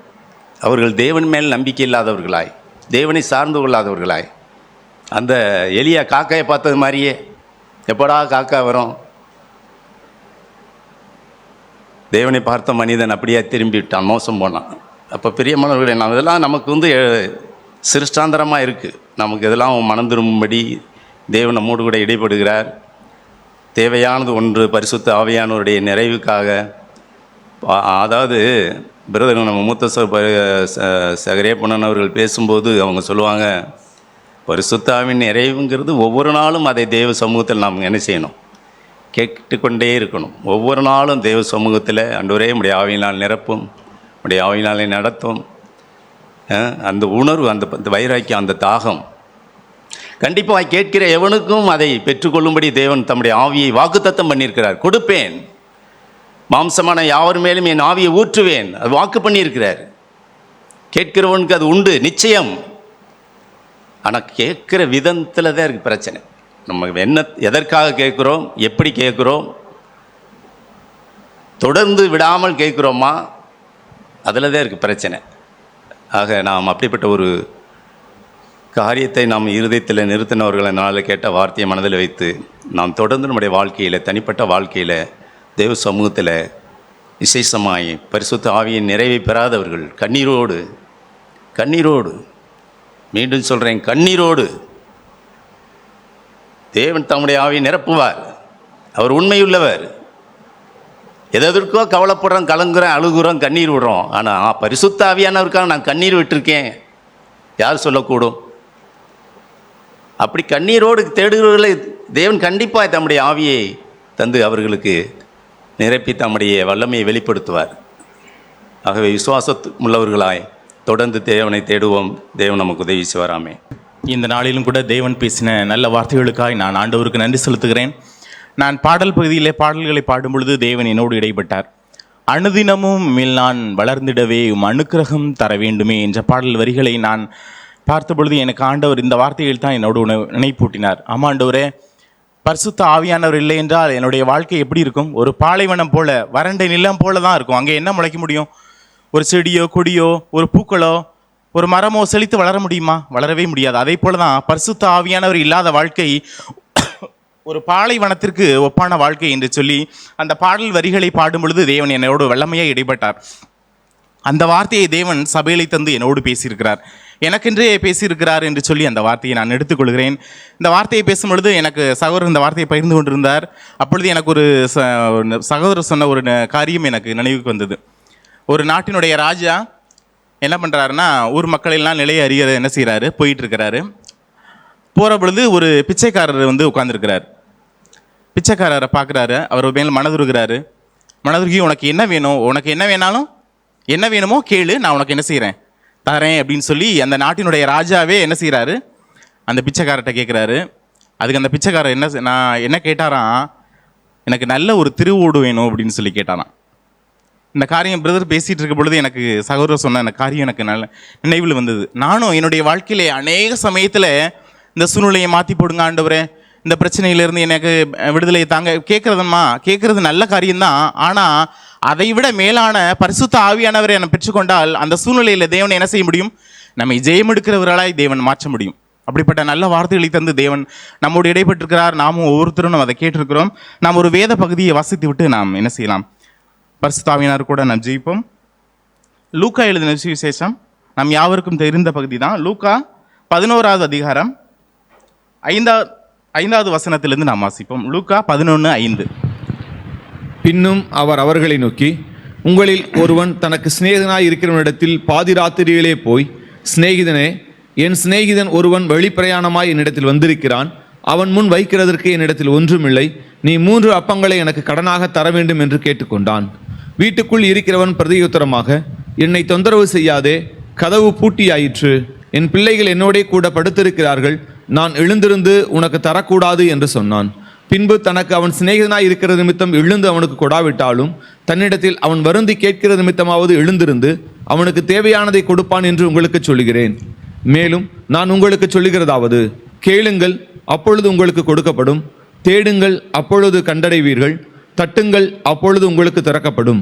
அவர்கள் தேவன் மேல் நம்பிக்கை இல்லாதவர்களாய், தேவனை சார்ந்து கொள்ளாதவர்களாய், அந்த எலியா காக்காயை பார்த்தது மாதிரியே, எப்படா காக்கா வரும்? தேவனை பார்த்த மனிதன் அப்படியே திரும்பி விட்டான், மோசம் போனான். அப்போ பிரியமானவர்களே, நாம் இதெல்லாம் நமக்கு சிருஷ்டாந்தரமாக இருக்குது. நமக்கு இதெல்லாம் மனம் திரும்பும்படி தேவன் நம்மோடு கூட இடைப்படுகிறார். தேவையானது ஒன்று, பரிசுத்த ஆவியானவருடைய நிறைவுக்காக. அதாவது பிரதர், நம்ம மூத்த சகரே பொன்னன் அவர்கள் பேசும்போது அவங்க சொல்லுவாங்க, பரிசுத்தாவின் நிறைவுங்கிறது ஒவ்வொரு நாளும் அதை தேவ சமூகத்தில் நாம் என்ன செய்யணும்? கேட்டுக்கொண்டே இருக்கணும். ஒவ்வொரு நாளும் தேவ சமூகத்தில், ஆண்டவரே உம்முடைய ஆவியினால் நிரப்பும், உம்முடைய ஆவியினாலே நடத்தும். அந்த உணர்வு, அந்த வைராக்கியம், அந்த தாகம் கண்டிப்பாக கேட்கிற எவனுக்கும் அதை பெற்றுக்கொள்ளும்படி தேவன் தம்முடைய ஆவியை வாக்குத்தத்தம் பண்ணியிருக்கிறார். கொடுப்பேன், மாம்சமான யாவர் மேலும் என் ஆவியை ஊற்றுவேன், அது வாக்கு பண்ணியிருக்கிறார். கேட்கிறவனுக்கு அது உண்டு, நிச்சயம். ஆனால் கேட்குற விதத்தில் தான் இருக்குது பிரச்சனை. நம்ம எதற்காக கேட்குறோம், எப்படி கேட்குறோம், தொடர்ந்து விடாமல் கேட்குறோமா, அதில் தான் இருக்குது பிரச்சனை. ஆக நாம் அப்படிப்பட்ட ஒரு காரியத்தை நாம் இருதயத்தில் நிறுத்தினவர்களை நாளில் கேட்ட வார்த்தையை மனதில் வைத்து நாம் தொடர்ந்து நம்முடைய வாழ்க்கையில், தனிப்பட்ட வாழ்க்கையில், தேவ சமூகத்தில் விசேஷமாய் பரிசுத்த ஆவியின் நிறைவை பெறாதவர்கள் கண்ணீரோடு, மீண்டும் சொல்கிறேன், கண்ணீரோடு தேவன் தம்முடைய ஆவியை நிரப்புவார். அவர் உண்மையுள்ளவர். எதற்கோ கவலைப்படுறோம், கலங்குறோம், அழுகுறோம், கண்ணீர் விடுறோம். ஆனால் பரிசுத்த ஆவியானவருக்காக நான் கண்ணீர் விட்டுருக்கேன் யார் சொல்லக்கூடும்? அப்படி கண்ணீரோடு தேடுகிறவர்களை தேவன் கண்டிப்பாக தம்முடைய ஆவியை தந்து அவர்களுக்கு நிரப்பி தம்முடைய வல்லமையை வெளிப்படுத்துவார். ஆகவே விசுவாசமுள்ளவர்களாய் தொடர்ந்து தேவனை தேடுவோம். தேவன் நமக்கு உதவி செய்வாராமே. இந்த நாளிலும் கூட தேவன் பேசின நல்ல வார்த்தைகளுக்காய் நான் ஆண்டவருக்கு நன்றி செலுத்துகிறேன். நான் பாடல் பகுதியிலே பாடல்களை பாடும் பொழுது தேவன் என்னோடு இடைப்பட்டார். அனுதினமும் நான் வளர்ந்திடவே அனுக்கிரகம் தர வேண்டுமே என்ற பாடல் வரிகளை நான் பார்த்த பொழுது எனக்கு ஆண்டவர் இந்த வார்த்தைகள் தான் என்னோடு நினைப்பூட்டினார். ஆமாண்டவரே, பரிசுத்த ஆவியானவர் இல்லை என்றால் என்னுடைய வாழ்க்கை எப்படி இருக்கும்? ஒரு பாலைவனம் போல, வறண்ட நிலம் போல தான் இருக்கும். அங்கே என்ன முளைக்க முடியும்? ஒரு செடியோ கொடியோ ஒரு பூக்களோ ஒரு மரமோ செழித்து வளர முடியுமா? வளரவே முடியாது. அதே போல தான் பரிசுத்த ஆவியானவர் இல்லாத வாழ்க்கை ஒரு பாலைவனத்திற்கு ஒப்பான வாழ்க்கை என்று சொல்லி அந்த பாடல் வரிகளை பாடும் பொழுது தேவன் என்னோடு வல்லமையாக இடைப்பட்டார். அந்த வார்த்தையை தேவன் சபையிலை தந்து என்னோடு பேசியிருக்கிறார், எனக்கென்றே பேசியிருக்கிறார் என்று சொல்லி அந்த வார்த்தையை நான் எடுத்துக்கொள்கிறேன். இந்த வார்த்தையை பேசும் பொழுது எனக்கு சகோதரர் இந்த வார்த்தையை பகிர்ந்து கொண்டிருந்தார். அப்பொழுது எனக்கு ஒரு சகோதரர் சொன்ன ஒரு காரியம் எனக்கு நினைவுக்கு வந்தது. ஒரு நாட்டினுடைய ராஜா என்ன பண்ணுறாருன்னா, ஊர் மக்களெல்லாம் நிலையை அறிய என்ன செய்கிறாரு, போயிட்டுருக்கிறாரு. போகிற பொழுது ஒரு பிச்சைக்காரர் வந்து உட்காந்துருக்கிறார். பிச்சைக்காரரை பார்க்குறாரு, அவர் மேல் மனதுருகிறாரு. மனதுருகி, உனக்கு என்ன வேணும், உனக்கு என்ன வேணாலும் என்ன வேணுமோ கேளு, நான் உனக்கு என்ன செய்கிறேன், தரேன் அப்படின்னு சொல்லி அந்த நாட்டினுடைய ராஜாவே என்ன செய்கிறாரு, அந்த பிச்சைக்காரர்கிட்ட கேட்குறாரு. அதுக்கு அந்த பிச்சைக்காரர் என்ன கேட்டாராம், எனக்கு நல்ல ஒரு திருவோடு வேணும் அப்படின்னு சொல்லி கேட்டாராம். இந்த காரியம் பிரதர் பேசிகிட்டு இருக்க பொழுது எனக்கு சகோதரர் சொன்ன அந்த காரியம் எனக்கு நல்ல நினைவில் வந்தது. நானும் என்னுடைய வாழ்க்கையிலே அநேக சமயத்தில் இந்த சூழ்நிலையை மாற்றி போடுங்க ஆண்டவரே, இந்த பிரச்சனையிலேருந்து எனக்கு விடுதலையை தாங்க கேட்குறது நல்ல காரியம்தான். ஆனால் அதை விட மேலான பரிசுத்த ஆவியானவரை நம்ம பெற்றுக்கொண்டால் அந்த சூழ்நிலையில் தேவனை என்ன செய்ய முடியும், நம்மை ஜெயமெடுக்கிறவர்களாய் தேவன் மாற்ற முடியும். அப்படிப்பட்ட நல்ல வார்த்தைகளை தந்து தேவன் நம்மோடு இடைப்பட்டிருக்கிறார். நாமும் ஒவ்வொருத்தரும் அதை கேட்டிருக்கிறோம். நாம் ஒரு வேத பகுதியை வாசித்து விட்டு நாம் என்ன செய்யலாம், பரிசுத்த ஆவியானவர் கூட நாம் ஜெயிப்போம். லூக்கா எழுதின சுவிசேஷம் நம் யாவருக்கும் தெரிந்த பகுதி தான். லூக்கா 11வது அதிகாரம் 5வது வசனத்திலிருந்து நாம் வாசிப்போம். லூக்கா 11:5. பின்னும் அவர் அவர்களை நோக்கி, உங்களில் ஒருவன் தனக்கு சிநேகிதனாய் இருக்கிறவனிடத்தில் பாதி ராத்திரியிலே போய், சிநேகிதனே, என் சிநேகிதன் ஒருவன் வெளிப்பிரயாணமாய் என்னிடத்தில் வந்திருக்கிறான், அவன் முன் வைக்கிறதற்கு என்னிடத்தில் ஒன்றுமில்லை, நீ 3 அப்பங்களை எனக்கு கடனாக தர வேண்டும் என்று கேட்டுக்கொண்டான். வீட்டுக்குள் இருக்கிறவன் பிரதியுத்தரமாக, என்னை தொந்தரவு செய்யாதே, கதவு பூட்டியாயிற்று, என் பிள்ளைகள் என்னோடே கூட படுத்திருக்கிறார்கள், நான் எழுந்திருந்து உனக்கு தரக்கூடாது என்று சொன்னான். பின்பு தனக்கு அவன் சிநேகிதனாய் இருக்கிற நிமித்தம் எழுந்து அவனுக்கு கொடாவிட்டாலும் தன்னிடத்தில் அவன் வருந்தி கேட்கிற நிமித்தமாவது எழுந்திருந்து அவனுக்கு தேவையானதை கொடுப்பான் என்று உங்களுக்கு சொல்லுகிறேன். மேலும் நான் உங்களுக்கு சொல்லுகிறதாவது, கேளுங்கள், அப்பொழுது உங்களுக்கு கொடுக்கப்படும், தேடுங்கள், அப்பொழுது கண்டடைவீர்கள், தட்டுங்கள், அப்பொழுது உங்களுக்கு திறக்கப்படும்.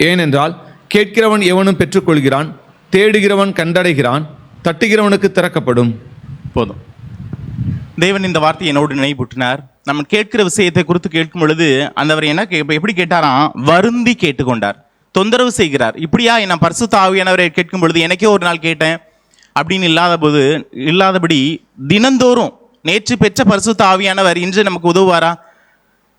ஏனென்றால் கேட்கிறவன் எவனும் பெற்றுக்கொள்கிறான், தேடுகிறவன் கண்டடைகிறான், தட்டுகிறவனுக்கு திறக்கப்படும். போதும். தேவன் இந்த வார்த்தையை என்னோடு நினைவூட்டினார். நம்ம கேட்கிற விஷயத்தை குறித்து கேட்கும் பொழுது அந்தவர் என்ன எப்படி கேட்டாராம், வருந்தி கேட்டுக்கொண்டார், தொந்தரவு செய்கிறார். இப்படியா நான் பரிசுத்த ஆவியானவரை கேட்கும் பொழுது எனக்கே ஒரு நாள் கேட்டேன் அப்படின்னு இல்லாதபடி தினந்தோறும் நேற்று பெற்ற பரிசுத்த ஆவியானவர் இன்று நமக்கு உதவுவாரா?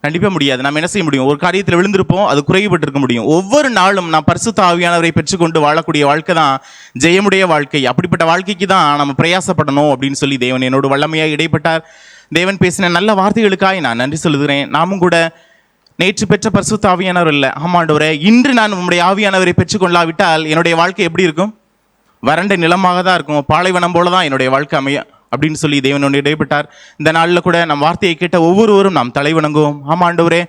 கண்டிப்பாக முடியாது. நாம் என்ன செய்ய முடியும், ஒரு காரியத்தில் விழுந்திருப்போம், அது குறைவுபட்டிருக்க முடியும். ஒவ்வொரு நாளும் நாம் பரிசுத்த ஆவியானவரை பெற்றுக்கொண்டு வாழக்கூடிய வாழ்க்கை தான் ஜெயமுடைய வாழ்க்கை. அப்படிப்பட்ட வாழ்க்கைக்கு தான் நம்ம பிரயாசப்படணும் அப்படின்னு சொல்லி தேவன் என்னோடு வல்லமையாக இடைப்பட்டார். தேவன் பேசின நல்ல வார்த்தைகளுக்காக நான் நன்றி சொல்லுகிறேன். நாமும் கூட நேற்று பெற்ற பரிசுத்த ஆவியானவர் இல்லை, ஆமாண்டவரே, இன்று நான் உங்களுடைய ஆவியானவரை பெற்றுக்கொள்ளாவிட்டால் என்னுடைய வாழ்க்கை எப்படி இருக்கும்? வறண்ட நிலமாக தான் இருக்கும், பாலைவனம் போல தான் என்னுடைய வாழ்க்கை அமைய அப்படின்னு சொல்லி தேவனோடு இடைப்பட்டார். இந்த நாளில் கூட நம் வார்த்தையை கேட்ட ஒவ்வொருவரும் நாம் தலை வணங்குவோம். ஆமாண்டவரே,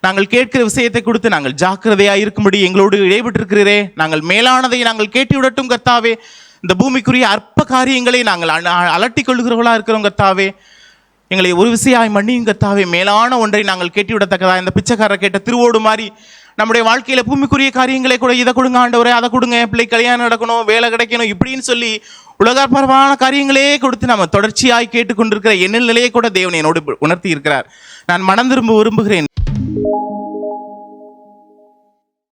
நாங்கள் கேட்கிற விஷயத்தை கொடுத்து நாங்கள் ஜாக்கிரதையாக இருக்கும்படி எங்களோடு இடைப்பட்டிருக்கிறீரே, நாங்கள் மேலானதை நாங்கள் கேட்டு விடட்டும் கர்த்தாவே. இந்த பூமிக்குரிய அற்ப காரியங்களை நாங்கள் அலட்டி கொள்கிறவர்களாக இருக்கிறோம் கர்த்தாவே. எங்களை ஒரு விசையாய் மன்னியும் கர்த்தாவே. மேலான ஒன்றை நாங்கள் கேட்டுவிடத்தக்கதா இந்த பிச்சைக்காரர் கேட்ட திருவோடு மாதிரி நம்முடைய வாழ்க்கையில பூமிக்குரிய காரியங்களை கூட, இதை கொடுங்க ஆண்டவரே, அதை கொடுங்க, பிள்ளை கல்யாணம் நடக்கணும், வேலை கிடைக்கணும், இப்படின்னு சொல்லி உலகப்பரமான காரியங்களே கொடுத்து நம்ம தொடர்ச்சியாய் கேட்டுக்கொண்டிருக்கிற எண்ணல் நிலையை கூட தேவன் என்னோடு உணர்த்தி இருக்கிறார். நான் மனம் திரும்ப விரும்புகிறேன்.